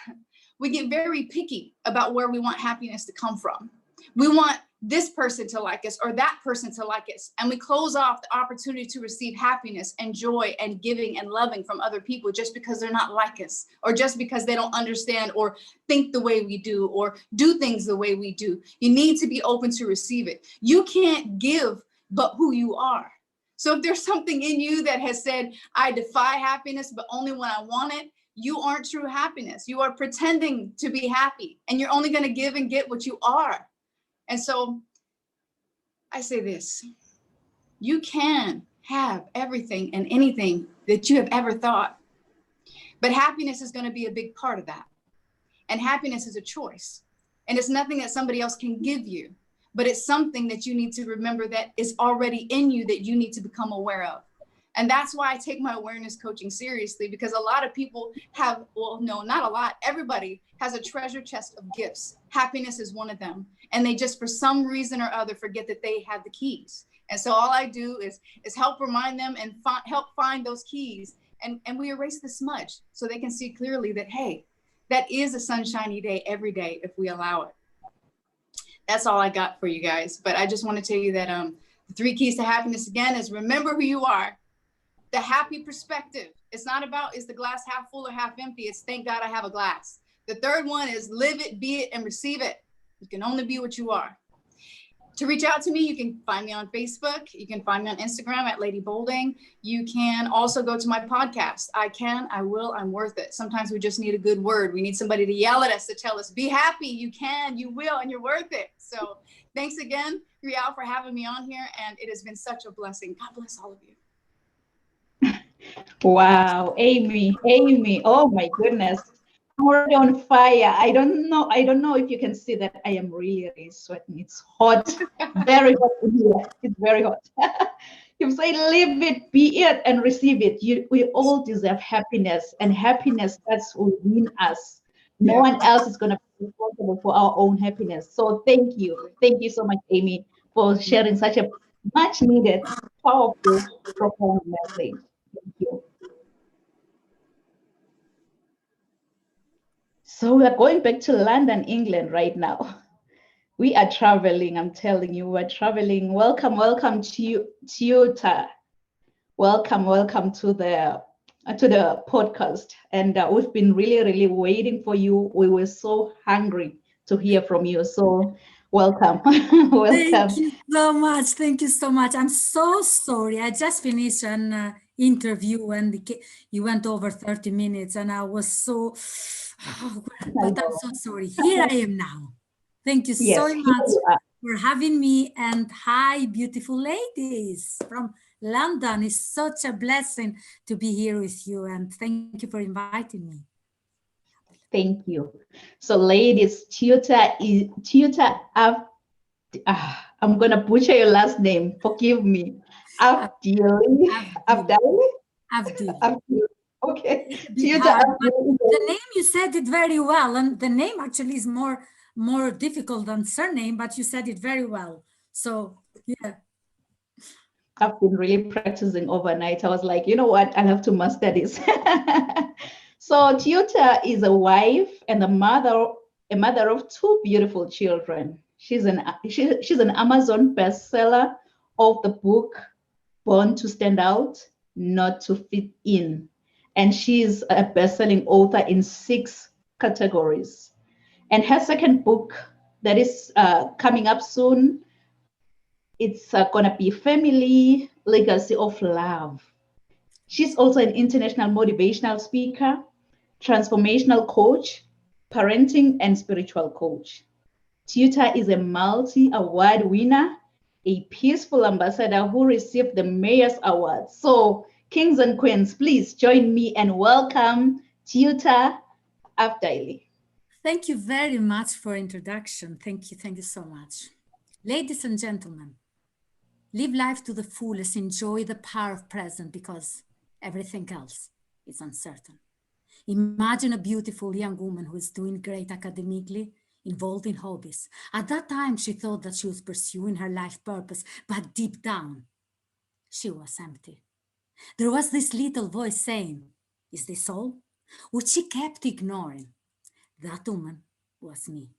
we get very picky about where we want happiness to come from. We want this person to like us or that person to like us. And we close off the opportunity to receive happiness and joy and giving and loving from other people just because they're not like us, or just because they don't understand or think the way we do or do things the way we do. You need to be open to receive it. You can't give but who you are. So if there's something in you that has said, I defy happiness, but only when I want it, you aren't true happiness. You are pretending to be happy, and you're only going to give and get what you are. And so I say this, you can have everything and anything that you have ever thought, but happiness is going to be a big part of that. And happiness is a choice, and it's nothing that somebody else can give you, but it's something that you need to remember that is already in you that you need to become aware of. And that's why I take my awareness coaching seriously, because a lot of people have, well, no, not a lot. Everybody has a treasure chest of gifts. Happiness is one of them. And they just, for some reason or other, forget that they have the keys. And so all I do is help remind them and help find those keys. And we erase the smudge so they can see clearly that, hey, that is a sunshiny day every day if we allow it. That's all I got for you guys. But I just want to tell you that the 3 keys to happiness, again, is remember who you are. The happy perspective. It's not about, is the glass half full or half empty? It's thank God I have a glass. The third one is live it, be it, and receive it. You can only be what you are. To reach out to me, you can find me on Facebook. You can find me on Instagram at Lady Boulding. You can also go to my podcast. I can, I will, I'm worth it. Sometimes we just need a good word. We need somebody to yell at us to tell us, be happy, you can, you will, and you're worth it. So thanks again, Rial, for having me on here. And it has been such a blessing. God bless all of you. Wow, Amy, oh my goodness. I'm already on fire. I don't know if you can see that I am really sweating. It's hot, very hot in here. It's very hot. You say live it, be it, and receive it. We all deserve happiness, and happiness that's within us. No one else is going to be responsible for our own happiness. So thank you so much, Amy, for sharing such a much needed, powerful, profound message. Thank you. So we are going back to London, England right now. We are traveling, I'm telling you, we're traveling. Welcome, Chiota. Welcome to the podcast. And we've been really waiting for you. We were so hungry to hear from you. So Welcome. Thank Welcome. you so much. Thank you so much. I'm so sorry. I just finished an interview and you went over 30 minutes and I was so, but I'm so sorry. Here I am now. Thank you so Yes, here much you are. for having me. And hi, beautiful ladies from London. It's such a blessing to be here with you. And thank you for inviting me. Thank you. So ladies, I'm gonna butcher your last name. Forgive me. Abdili. Abdili. Abdili. Abdili. Okay. It's a bit hard, but the name, you said it very well. And the name actually is more difficult than surname, but you said it very well. So yeah. I've been really practicing overnight. I was like, you know what? I'll have to master this. So Teuta is a wife and a mother of two beautiful children. She's an Amazon bestseller of the book Born to Stand Out, Not to Fit In. And she's a best-selling author in 6 categories. And her second book that is coming up soon, it's gonna be Family Legacy of Love. She's also an international motivational speaker, transformational coach, parenting and spiritual coach. Teuta is a multi-award winner, a peaceful ambassador who received the Mayor's Award. So kings and queens, please join me and welcome Teuta Abdili. Thank you very much for introduction. Thank you so much. Ladies and gentlemen, live life to the fullest, enjoy the power of present because everything else is uncertain. Imagine a beautiful young woman who is doing great academically, involved in hobbies. At that time, she thought that she was pursuing her life purpose, but deep down, she was empty. There was this little voice saying, "Is this all?" which she kept ignoring. That woman was me.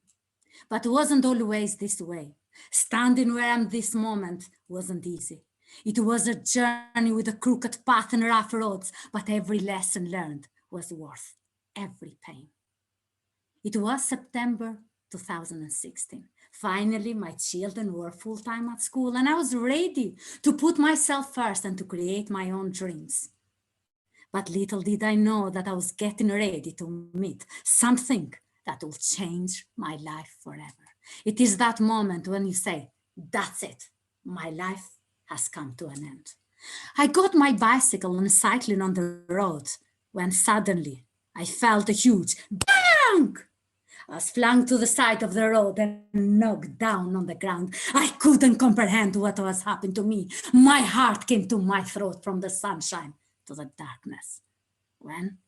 But it wasn't always this way. Standing where I am this moment wasn't easy. It was a journey with a crooked path and rough roads, but every lesson learned was worth every pain. It was September 2016. Finally, my children were full-time at school and I was ready to put myself first and to create my own dreams. But little did I know that I was getting ready to meet something that will change my life forever. It is that moment when you say, that's it, my life has come to an end. I got my bicycle and cycling on the road when suddenly I felt a huge bang! I was flung to the side of the road and knocked down on the ground. I couldn't comprehend what was happening to me. My heart came to my throat from the sunshine to the darkness. When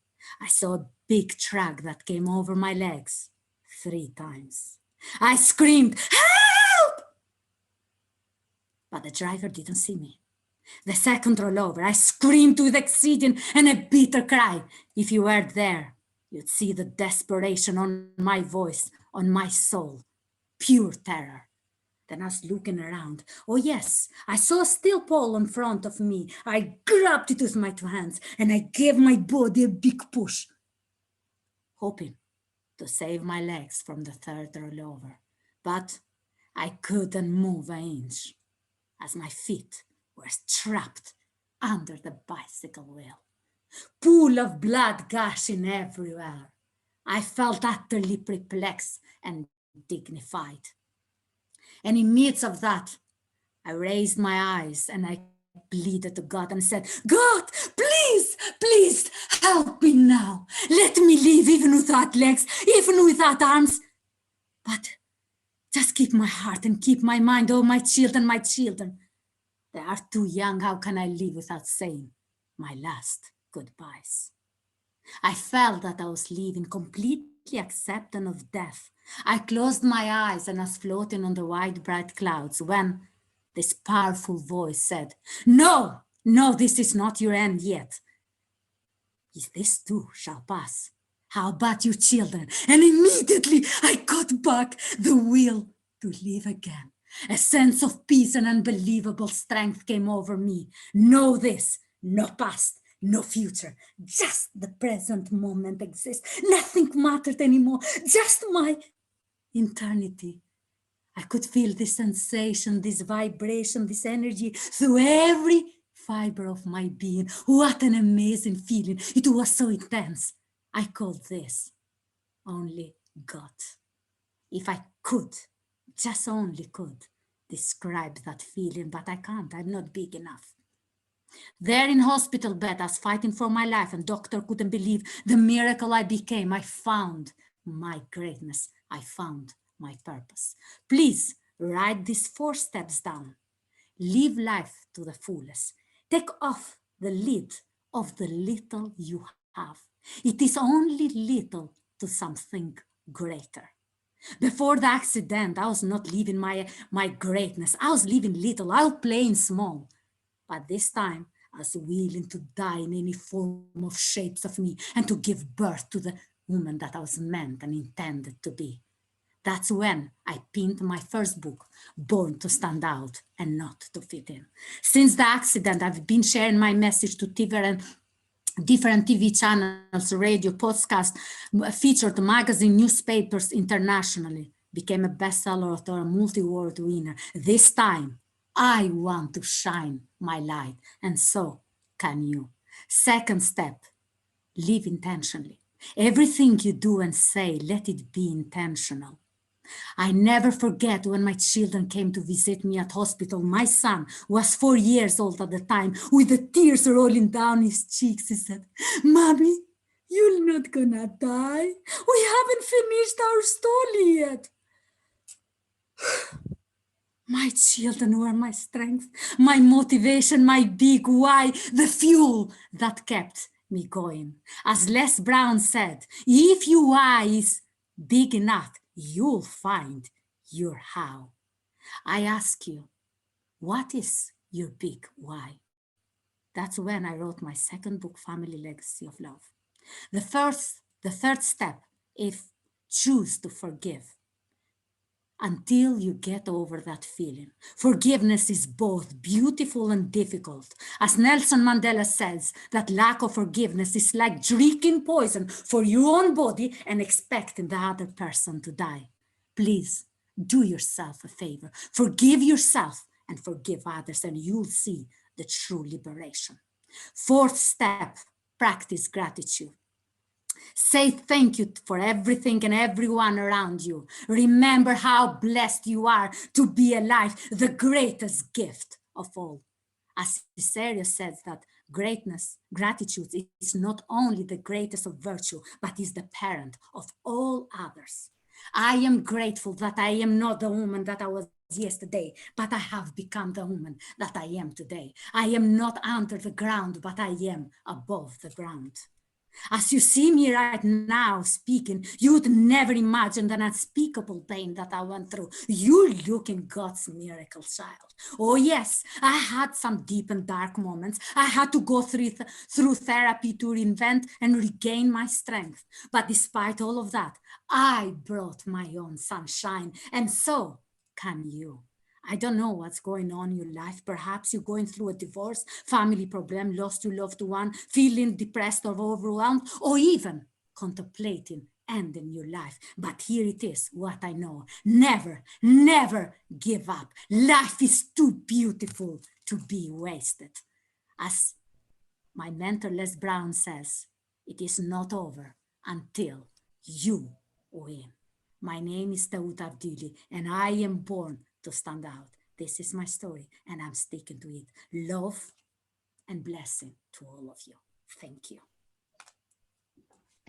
I saw a big truck that came over my legs 3 times. I screamed, "Help!" But the driver didn't see me. The second rollover, I screamed with exceeding and a bitter cry. If you were there, you'd see the desperation on my voice, on my soul, pure terror. Then I was looking around. Oh yes, I saw a steel pole in front of me. I grabbed it with my 2 hands and I gave my body a big push, hoping to save my legs from the third rollover. But I couldn't move an inch as my feet were trapped under the bicycle wheel. Pool of blood gushing everywhere. I felt utterly perplexed and dignified. And in midst of that, I raised my eyes and I pleaded to God and said, "God, please, please help me now. Let me live even without legs, even without arms. But just keep my heart and keep my mind. Oh, my children, my children. They are too young. How can I live without saying my last goodbyes?" I felt that I was living completely accepting of death. I closed my eyes and I was floating on the wide, bright clouds when this powerful voice said, "No, no, this is not your end yet. This too shall pass. How about you, children?" And immediately I got back the will to live again. A sense of peace and unbelievable strength came over me. Know this, no past, no future, just the present moment exists. Nothing mattered anymore, just my eternity. I could feel this sensation, this vibration, this energy through every fiber of my being. What an amazing feeling. It was so intense. I called this only God. If I could, just only could, describe that feeling, but I can't. I'm not big enough. There in hospital bed, I was fighting for my life, and doctor couldn't believe the miracle I became. I found my greatness. I found my purpose. Please write these 4 steps down. Live life to the fullest. Take off the lid of the little you have. It is only little to something greater. Before the accident, I was not living my greatness. I was living little. I was playing small. But this time, I was willing to die in any form of shapes of me and to give birth to the woman that I was meant and intended to be. That's when I penned my first book, Born to Stand Out and Not to Fit In. Since the accident, I've been sharing my message to different TV channels, radio, podcast, featured magazine, newspapers internationally, became a bestseller author, a multi-award winner. This time, I want to shine my light, and so can you. Second step, live intentionally. Everything you do and say, let it be intentional. I never forget when my children came to visit me at hospital. My son was 4 years old at the time. With the tears rolling down his cheeks, he said, "Mommy, you're not gonna die. We haven't finished our story yet." My children were my strength, my motivation, my big why, the fuel that kept me going. As Les Brown said, if your why is big enough, you'll find your how. I ask you, what is your big why? That's when I wrote my second book, Family Legacy of Love. The third step is choose to forgive. Until you get over that feeling. Forgiveness is both beautiful and difficult. As Nelson Mandela says, that lack of forgiveness is like drinking poison for your own body and expecting the other person to die. Please do yourself a favor. Forgive yourself and forgive others, and you'll see the true liberation. Fourth step, practice gratitude. Say thank you for everything and everyone around you. Remember how blessed you are to be alive, the greatest gift of all. As Caesarea says that gratitude is not only the greatest of virtue, but is the parent of all others. I am grateful that I am not the woman that I was yesterday, but I have become the woman that I am today. I am not under the ground, but I am above the ground. As you see me right now speaking, you would never imagine the unspeakable pain that I went through. You look in God's miracle child. Oh yes, I had some deep and dark moments. I had to go through therapy to reinvent and regain my strength. But despite all of that, I brought my own sunshine, and so can you. I don't know what's going on in your life. Perhaps you're going through a divorce, family problem, lost your loved one, feeling depressed or overwhelmed, or even contemplating ending your life. But here it is, what I know. Never, never give up. Life is too beautiful to be wasted. As my mentor Les Brown says, it is not over until you win. My name is Dawood Abdili, and I am born to stand out. This is my story, and I'm sticking to it. Love and blessing to all of you. Thank you.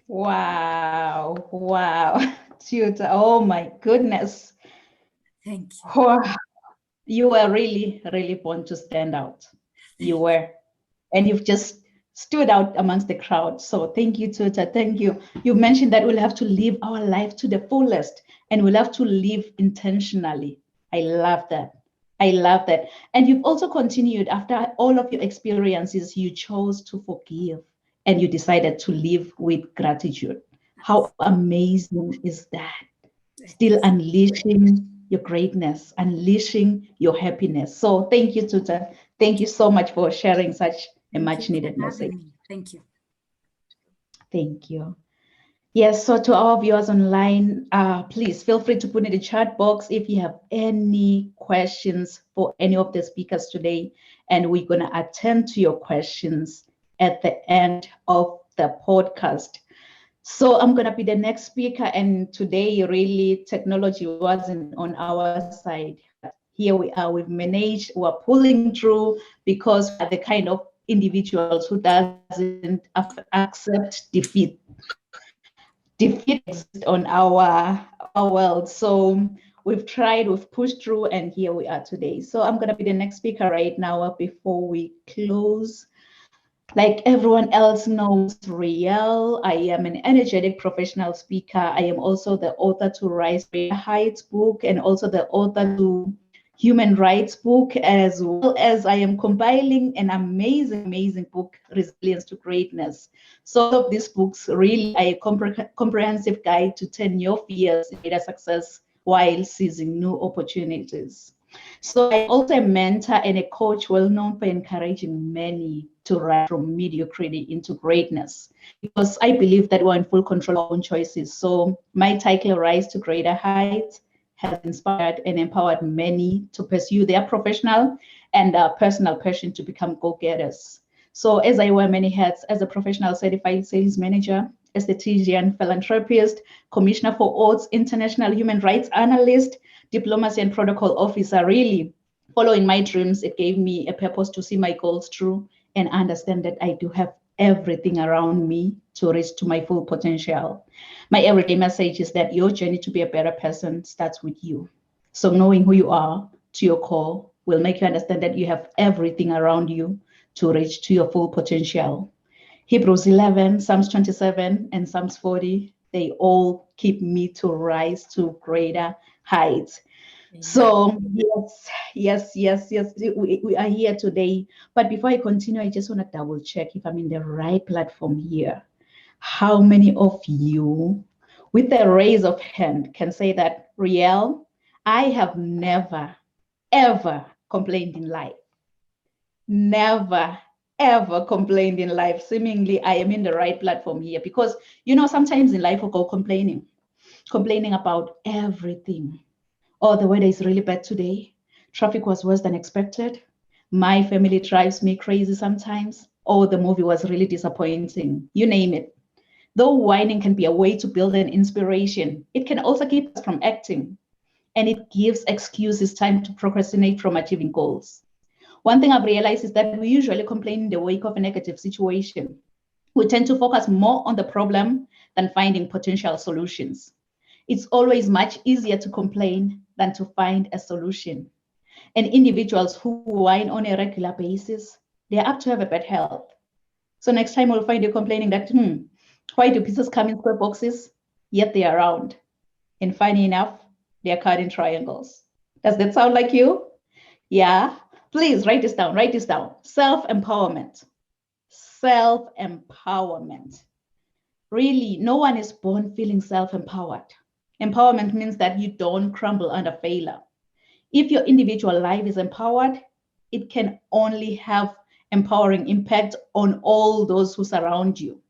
Wow. Tutor, oh my goodness. Thank you. Oh, you were really, really born to stand out. You were. And you've just stood out amongst the crowd. So thank you, Tutor. Thank you. You mentioned that we'll have to live our life to the fullest, and we'll have to live intentionally. I love that. I love that. And you've also continued, after all of your experiences, you chose to forgive and you decided to live with gratitude. How amazing is that? Still unleashing your greatness, unleashing your happiness. So thank you, Tutor. Thank you so much for sharing such a much needed message. Thank you. Thank you. Yes, so to our viewers online, please feel free to put in the chat box if you have any questions for any of the speakers today, and we're going to attend to your questions at the end of the podcast. So I'm going to be the next speaker, and today really technology wasn't on our side. Here we are, we've managed, we're pulling through because we're the kind of individuals who doesn't accept defeat. Defeat exists on our world. So we've tried, we've pushed through, and here we are today. So I'm going to be the next speaker right now before we close. Like everyone else knows, Riel, I am an energetic professional speaker. I am also the author to Rise to Heights book, and also the author to Human Rights book, as well as I am compiling an amazing book, Resilience to Greatness. So all of these books really are a comprehensive guide to turn your fears into success while seizing new opportunities. So I'm also a mentor and a coach well known for encouraging many to rise from mediocrity into greatness, because I believe that we're in full control of our own choices. So my title, Rise to Greater Heights, has inspired and empowered many to pursue their professional and personal passion to become go-getters. So as I wear many hats as a professional certified sales manager, a strategian, philanthropist, commissioner for Oaths, international human rights analyst, diplomacy and protocol officer, really following my dreams, it gave me a purpose to see my goals through and understand that I do have everything around me to reach to my full potential. My everyday message is that your journey to be a better person starts with you. So knowing who you are to your core will make you understand that you have everything around you to reach to your full potential. Hebrews 11, Psalms 27, and Psalms 40, they all keep me to rise to greater heights. So yes, we are here today. But before I continue, I just want to double check if I'm in the right platform here. How many of you, with a raise of hand, can say that, Riel, I have never, ever complained in life? Never, ever complained in life. Seemingly, I am in the right platform here, because, sometimes in life we go complaining about everything. Oh, the weather is really bad today. Traffic was worse than expected. My family drives me crazy sometimes. Oh, the movie was really disappointing. You name it. Though whining can be a way to build an inspiration, it can also keep us from acting. And it gives excuses time to procrastinate from achieving goals. One thing I've realized is that we usually complain in the wake of a negative situation. We tend to focus more on the problem than finding potential solutions. It's always much easier to complain than to find a solution. And individuals who whine on a regular basis, they're apt to have a bad health. So next time we'll find you complaining that, why do pieces come in square boxes, yet they're round? And funny enough, they're cut in triangles. Does that sound like you? Yeah, please write this down, Self-empowerment. Self-empowerment. Really, no one is born feeling self-empowered. Empowerment means that you don't crumble under failure. If your individual life is empowered, it can only have empowering impact on all those who surround you.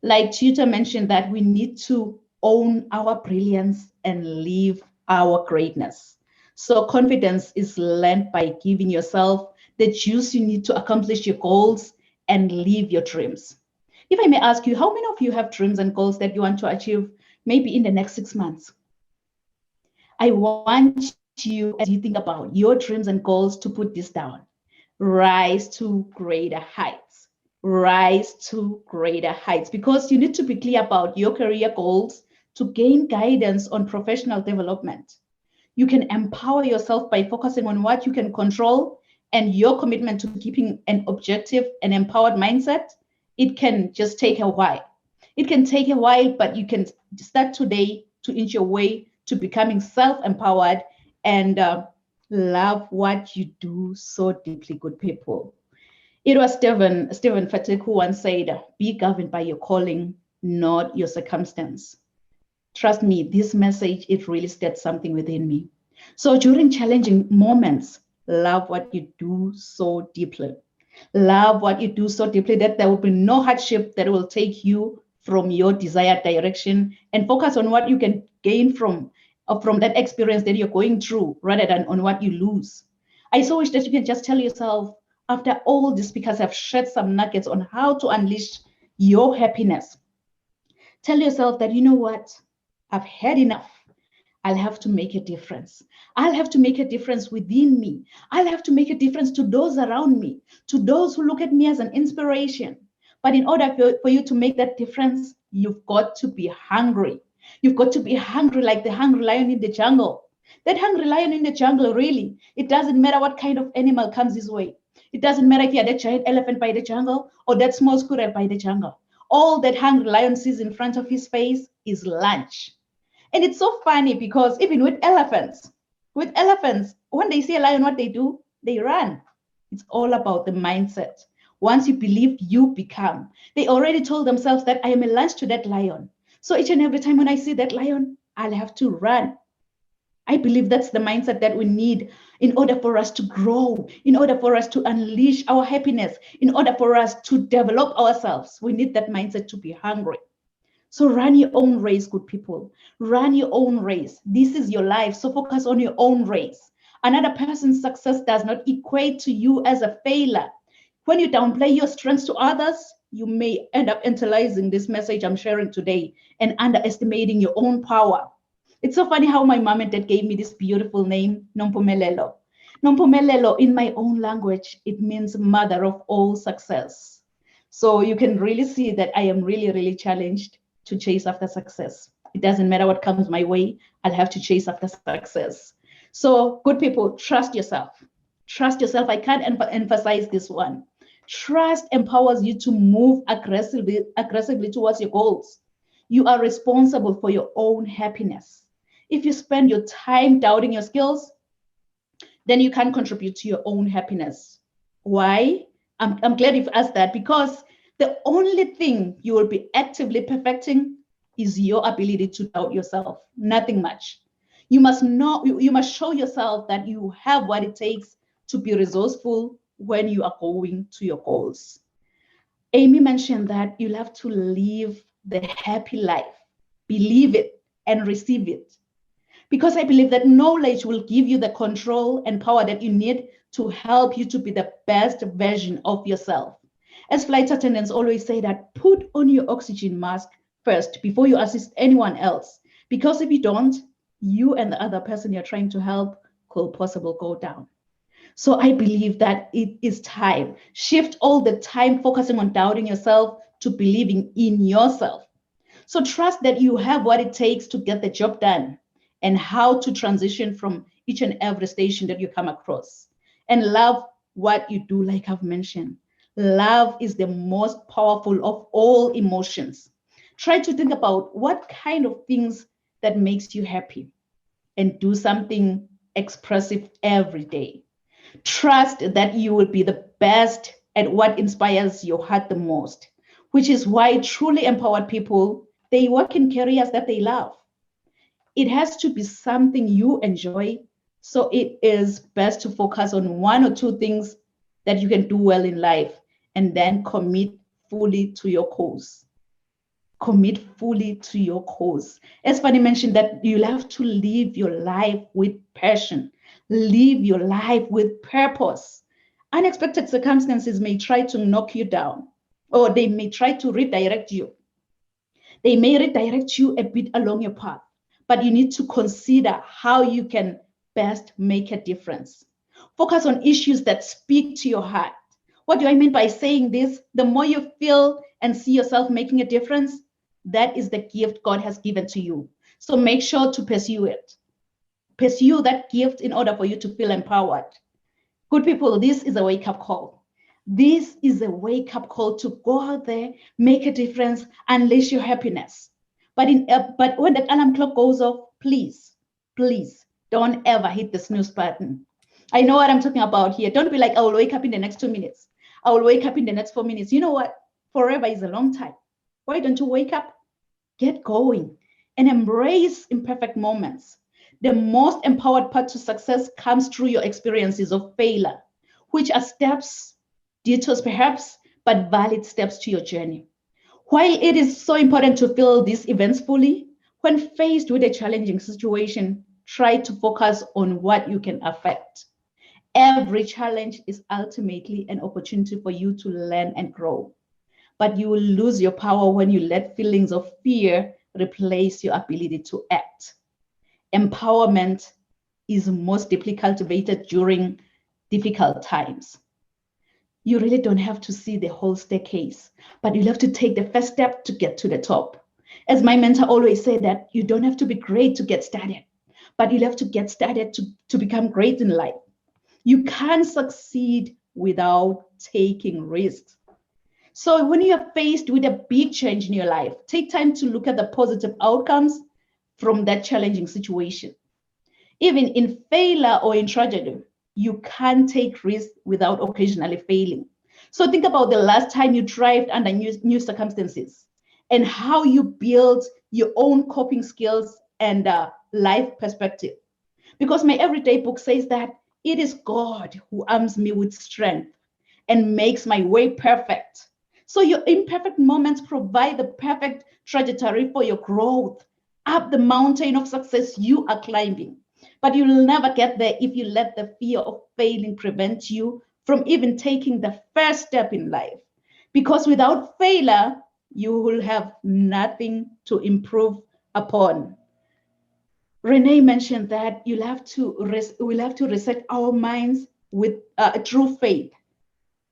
Like Tutor mentioned, that we need to own our brilliance and live our greatness. So confidence is learned by giving yourself the juice you need to accomplish your goals and live your dreams. If I may ask you, how many of you have dreams and goals that you want to achieve maybe in the next 6 months? I want you, as you think about your dreams and goals, to put this down. Rise to greater heights. Rise to greater heights, because you need to be clear about your career goals to gain guidance on professional development. You can empower yourself by focusing on what you can control, and your commitment to keeping an objective and empowered mindset. It can just take a while. It can take a while, but you can start today to inch your way to becoming self-empowered and love what you do so deeply, good people. It was Stephen Fatick who once said, be governed by your calling, not your circumstance. Trust me, this message, it really stirred something within me. So during challenging moments, love what you do so deeply. Love what you do so deeply that there will be no hardship that will take you from your desired direction and focus on what you can gain from that experience that you're going through rather than on what you lose. I so wish that you can just tell yourself, after all this, because I've shared some nuggets on how to unleash your happiness, tell yourself that, you know what, I've had enough. I'll have to make a difference. I'll have to make a difference within me. I'll have to make a difference to those around me, to those who look at me as an inspiration. But in order for you to make that difference, you've got to be hungry. You've got to be hungry like the hungry lion in the jungle. That hungry lion in the jungle, really, it doesn't matter what kind of animal comes his way. It doesn't matter if you're that giant elephant by the jungle or that small squirrel by the jungle. All that hungry lion sees in front of his face is lunch. And it's so funny because even with elephants, when they see a lion, what they do? They run. It's all about the mindset. Once you believe, you become. They already told themselves that I am a lunch to that lion. So each and every time when I see that lion, I'll have to run. I believe that's the mindset that we need in order for us to grow, in order for us to unleash our happiness, in order for us to develop ourselves. We need that mindset to be hungry. So run your own race, good people. Run your own race. This is your life, so focus on your own race. Another person's success does not equate to you as a failure. When you downplay your strengths to others, you may end up internalizing this message I'm sharing today and underestimating your own power. It's so funny how my mom and dad gave me this beautiful name, Nompumelelo. Nompumelelo, in my own language, it means mother of all success. So you can really see that I am really, really challenged to chase after success. It doesn't matter what comes my way, I'll have to chase after success. So good people, trust yourself. Trust yourself. I can't emphasize this one. Trust empowers you to move aggressively towards your goals. You are responsible for your own happiness. If you spend your time doubting your skills, then you can't contribute to your own happiness. Why? I'm glad you've asked that, because the only thing you will be actively perfecting is your ability to doubt yourself, nothing much. You must show yourself that you have what it takes to be resourceful when you are going to your goals. Amy mentioned that you'll have to live the happy life, believe it and receive it. Because I believe that knowledge will give you the control and power that you need to help you to be the best version of yourself. As flight attendants always say, that put on your oxygen mask first before you assist anyone else. Because if you don't, you and the other person you're trying to help could possibly go down. So I believe that it is time. Shift all the time focusing on doubting yourself to believing in yourself. So trust that you have what it takes to get the job done and how to transition from each and every station that you come across. And love what you do, like I've mentioned. Love is the most powerful of all emotions. Try to think about what kind of things that makes you happy and do something expressive every day. Trust that you will be the best at what inspires your heart the most, which is why truly empowered people, they work in careers that they love. It has to be something you enjoy. So it is best to focus on one or two things that you can do well in life and then commit fully to your cause. Commit fully to your cause. As Fanny mentioned, that you'll have to live your life with passion. Live your life with purpose. Unexpected circumstances may try to knock you down, or they may try to redirect you. They may redirect you a bit along your path, but you need to consider how you can best make a difference. Focus on issues that speak to your heart. What do I mean by saying this? The more you feel and see yourself making a difference, that is the gift God has given to you. So make sure to pursue it. Pursue that gift in order for you to feel empowered. Good people, this is a wake-up call. This is a wake-up call to go out there, make a difference, unleash your happiness. But when that alarm clock goes off, please don't ever hit the snooze button. I know what I'm talking about here. Don't be like, I will wake up in the next 2 minutes. I will wake up in the next 4 minutes. You know what? Forever is a long time. Why don't you wake up? Get going and embrace imperfect moments. The most empowered path to success comes through your experiences of failure, which are steps, detours perhaps, but valid steps to your journey. While it is so important to feel these events fully, when faced with a challenging situation, try to focus on what you can affect. Every challenge is ultimately an opportunity for you to learn and grow. But you will lose your power when you let feelings of fear replace your ability to act. Empowerment is most deeply cultivated during difficult times. You really don't have to see the whole staircase, but you have to take the first step to get to the top. As my mentor always said, that you don't have to be great to get started, but you have to get started to become great in life. You can't succeed without taking risks. So when you are faced with a big change in your life, take time to look at the positive outcomes from that challenging situation. Even in failure or in tragedy, you can't take risks without occasionally failing. So think about the last time you thrived under new circumstances and how you built your own coping skills and life perspective. Because my everyday book says that it is God who arms me with strength and makes my way perfect. So your imperfect moments provide the perfect trajectory for your growth up the mountain of success you are climbing. But you'll never get there if you let the fear of failing prevent you from even taking the first step in life. Because without failure, you will have nothing to improve upon. Renee mentioned that we'll have to reset our minds with through faith.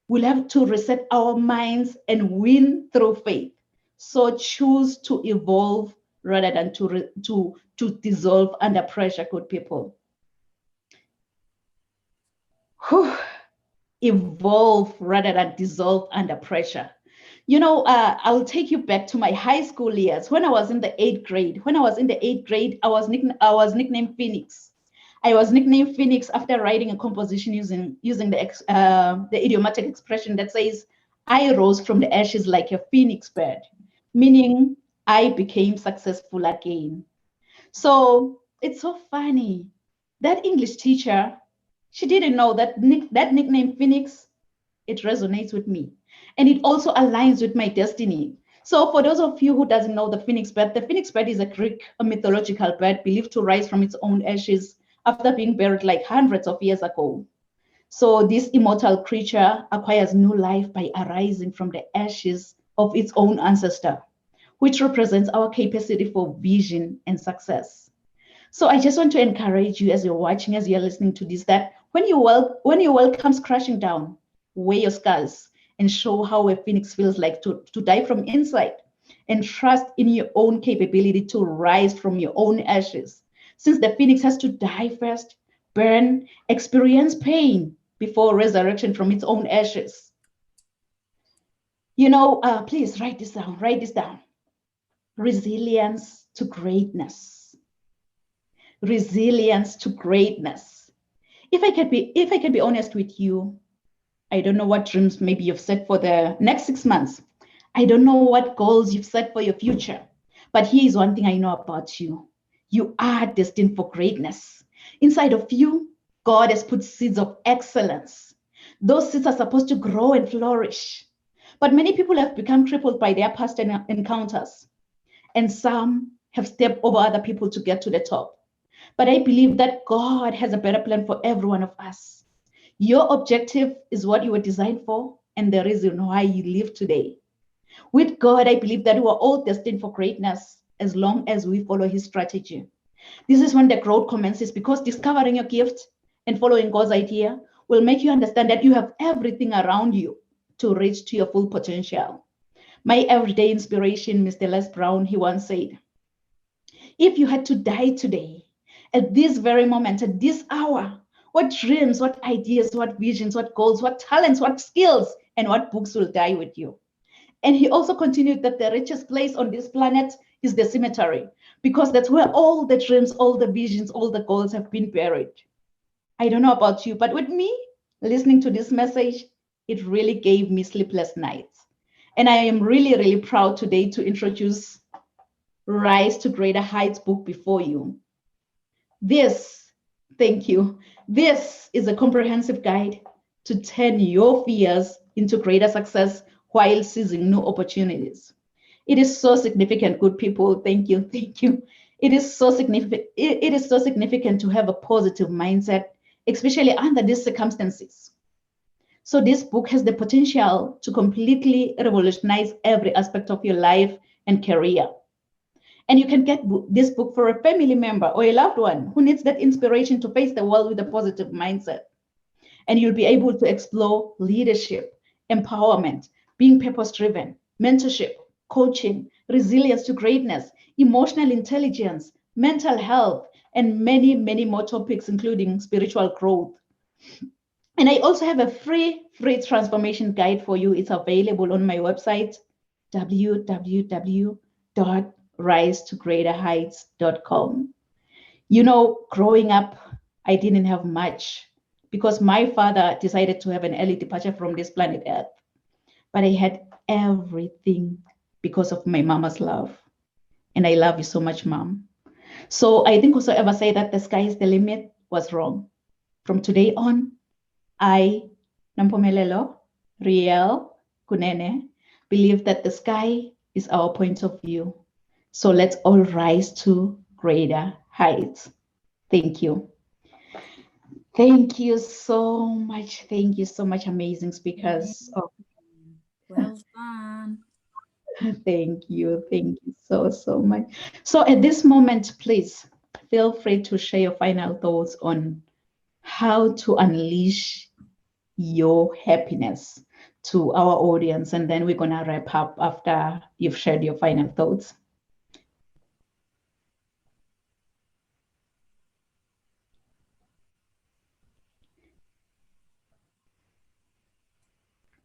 We'll have to reset our minds and win through faith. So choose to evolve rather than to dissolve under pressure, good people. Whew. Evolve rather than dissolve under pressure. You know, I'll take you back to my high school years when I was in the 8th grade. When I was in the 8th grade, I was nicknamed Phoenix. I was nicknamed Phoenix after writing a composition using the idiomatic expression that says, "I rose from the ashes like a phoenix bird," meaning I became successful again. So it's so funny. That English teacher, she didn't know that that nickname Phoenix, it resonates with me. And it also aligns with my destiny. So for those of you who doesn't know the phoenix bird is a Greek mythological bird believed to rise from its own ashes after being buried like hundreds of years ago. So this immortal creature acquires new life by arising from the ashes of its own ancestor, which represents our capacity for vision and success. So I just want to encourage you as you're watching, as you're listening to this, that when your world comes crashing down, wear your scars and show how a phoenix feels like to die from inside, and trust in your own capability to rise from your own ashes. Since the phoenix has to die first, burn, experience pain before resurrection from its own ashes. You know, please write this down. Resilience to greatness. Resilience to greatness. If I can be honest with you, I don't know what dreams maybe you've set for the next 6 months. I don't know what goals you've set for your future. But here is one thing I know about you. You are destined for greatness. Inside of you, God has put seeds of excellence. Those seeds are supposed to grow and flourish. But many people have become crippled by their past encounters. And some have stepped over other people to get to the top. But I believe that God has a better plan for every one of us. Your objective is what you were designed for and the reason why you live today. With God, I believe that we are all destined for greatness as long as we follow his strategy. This is when the growth commences, because discovering your gift and following God's idea will make you understand that you have everything around you to reach to your full potential. My everyday inspiration, Mr. Les Brown, he once said, "If you had to die today, at this very moment, at this hour, what dreams, what ideas, what visions, what goals, what talents, what skills, and what books will die with you?" And he also continued that the richest place on this planet is the cemetery, because that's where all the dreams, all the visions, all the goals have been buried. I don't know about you, but with me, listening to this message, it really gave me sleepless nights. And I am really, really proud today to introduce Rise to Greater Heights book before you. Thank you. This is a comprehensive guide to turn your fears into greater success while seizing new opportunities. It is so significant, good people. Thank you. Thank you. It is so significant. It is so significant to have a positive mindset, especially under these circumstances. So this book has the potential to completely revolutionize every aspect of your life and career. And you can get this book for a family member or a loved one who needs that inspiration to face the world with a positive mindset. And you'll be able to explore leadership, empowerment, being purpose-driven, mentorship, coaching, resilience to greatness, emotional intelligence, mental health, and many, many more topics, including spiritual growth. And I also have a free transformation guide for you. It's available on my website, www.risetogreaterheights.com. You know, growing up, I didn't have much because my father decided to have an early departure from this planet Earth. But I had everything because of my mama's love. And I love you so much, Mom. So I think whosoever say that the sky is the limit was wrong. From today on, I, Nampumelelo, Riel, Kunene, believe that the sky is our point of view. So let's all rise to greater heights. Thank you. Thank you so much. Thank you so much, amazing speakers. Oh, Well done. thank you. Thank you so much. So at this moment, please feel free to share your final thoughts on how to unleash your happiness to our audience. And then we're going to wrap up after you've shared your final thoughts.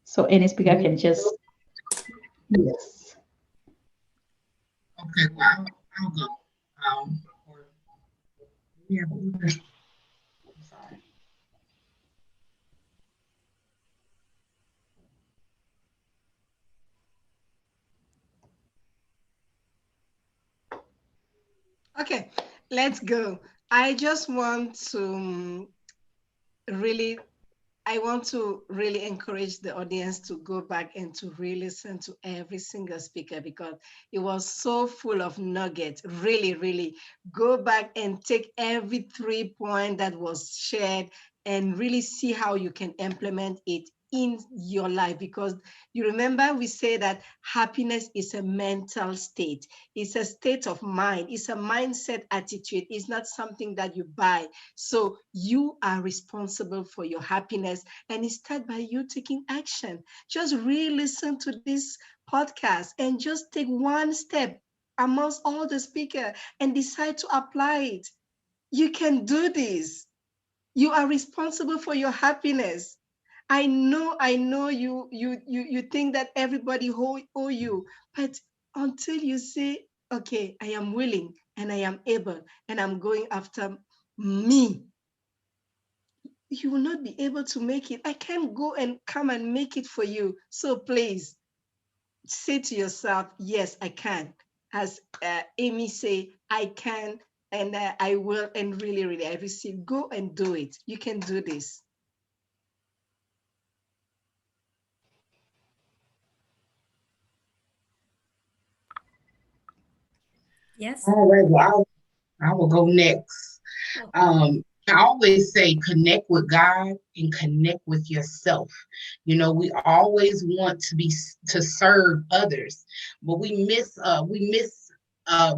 So any speaker can just, yes. Okay, well, I'll go. Yeah, I'm sorry. Okay, let's go. I just want to really I want to really encourage the audience to go back and to re-listen to every single speaker because it was so full of nuggets. Really, really go back and take every 3 point that was shared and really see how you can implement it in your life, because you remember we say that happiness is a mental state. It's a state of mind. It's a mindset attitude. It's not something that you buy. So you are responsible for your happiness, and it starts by you taking action. Just re-listen to this podcast and just take one step amongst all the speakers and decide to apply it. You can do this. You are responsible for your happiness. I know you think that everybody owe you, but until you say, okay, I am willing and I am able and I'm going after me, you will not be able to make it. I can't go and come and make it for you. So please say to yourself, yes, I can. As Amy say, I can and I will, and really, really, I receive. Go and do it. You can do this. Yes. All right, well, I will go next. Okay. I always say connect with God and connect with yourself. You know, we always want to serve others, but we miss a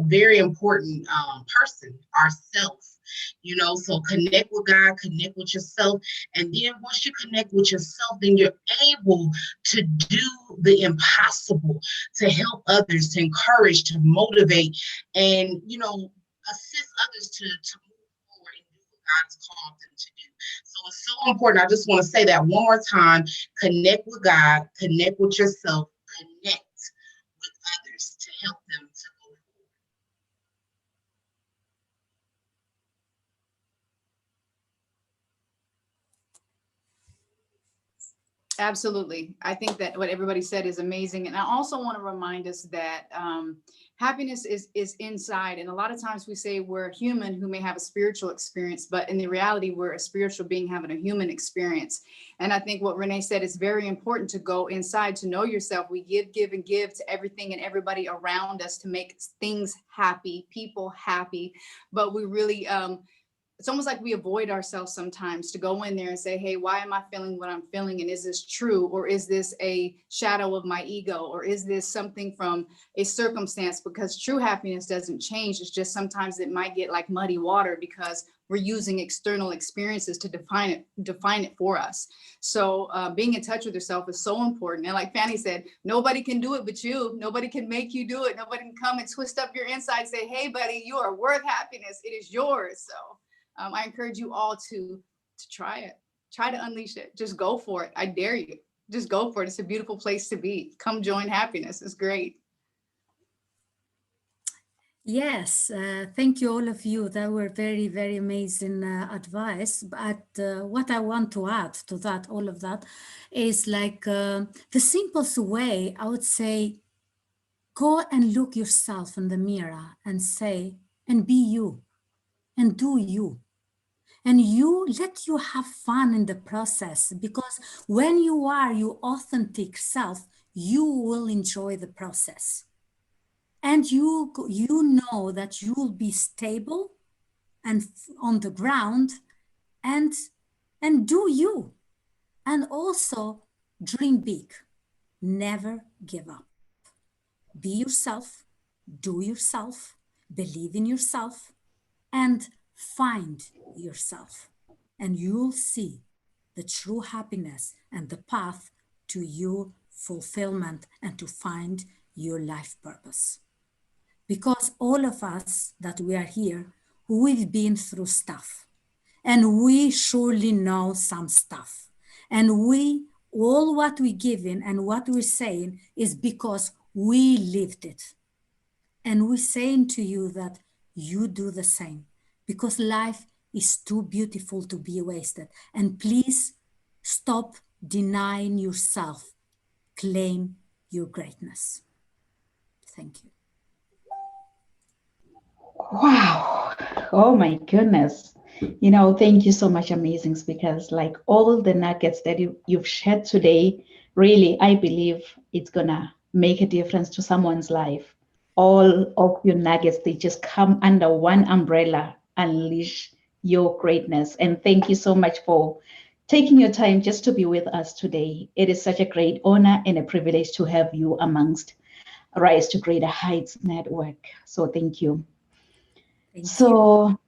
very important person, ourselves. You know, so connect with God, connect with yourself, and then once you connect with yourself, then you're able to do the impossible, to help others, to encourage, to motivate, and assist others to move forward and do what God has called them to do. So it's so important. I just want to say that one more time. Connect with God, connect with yourself, connect with others to help them to go forward. Absolutely. I think that what everybody said is amazing. And I also want to remind us that happiness is inside. And a lot of times we say we're human who may have a spiritual experience, but in the reality, we're a spiritual being having a human experience. And I think what Renee said is very important to go inside, to know yourself. We give and give to everything and everybody around us to make things happy, people happy. But we really, it's almost like we avoid ourselves sometimes to go in there and say, hey, why am I feeling what I'm feeling? And is this true? Or is this a shadow of my ego? Or is this something from a circumstance? Because true happiness doesn't change. It's just sometimes it might get like muddy water because we're using external experiences to define it for us. So being in touch with yourself is so important. And like Fanny said, nobody can do it but you. Nobody can make you do it. Nobody can come and twist up your inside and say, hey, buddy, you are worth happiness. It is yours. So I encourage you all to try it. Try to unleash it. Just go for it. I dare you. Just go for it. It's a beautiful place to be. Come join happiness. It's great. Yes, thank you all of you. That were very, very amazing advice. But what I want to add to that, all of that, is like the simplest way, I would say, go and look yourself in the mirror and say, and be you, and do you. And you let you have fun in the process, because when you are your authentic self, you will enjoy the process. And you know that you will be stable and on the ground and do you. And also dream big. Never give up. Be yourself, do yourself, believe in yourself, and find yourself. And you'll see the true happiness and the path to your fulfillment and to find your life purpose. Because all of us that we are here, we've been through stuff, and we surely know some stuff. And all what we're giving and what we're saying is because we lived it. And we're saying to you that you do the same, because life is too beautiful to be wasted. And please stop denying yourself. Claim your greatness. Thank you. Wow. Oh my goodness. Thank you so much, amazing speakers. Like all the nuggets that you've shared today, really, I believe it's gonna make a difference to someone's life. All of your nuggets, they just come under one umbrella, unleash your greatness. And thank you so much for taking your time just to be with us today. It is such a great honor and a privilege to have you amongst Rise to Greater Heights Network. So thank you. So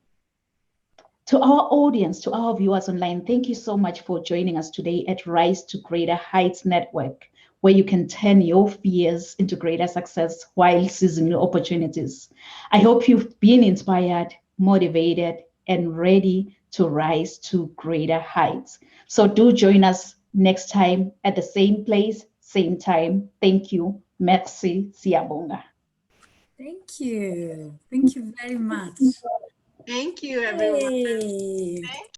to our audience, to our viewers online, thank you so much for joining us today at Rise to Greater Heights Network, where you can turn your fears into greater success while seizing new opportunities. I hope you've been inspired, motivated, and ready to rise to greater heights. So do join us next time at the same place, same time. Thank you. Merci, Siyabonga. Thank you. Thank you very much. Thank you, everyone. Hey. Thank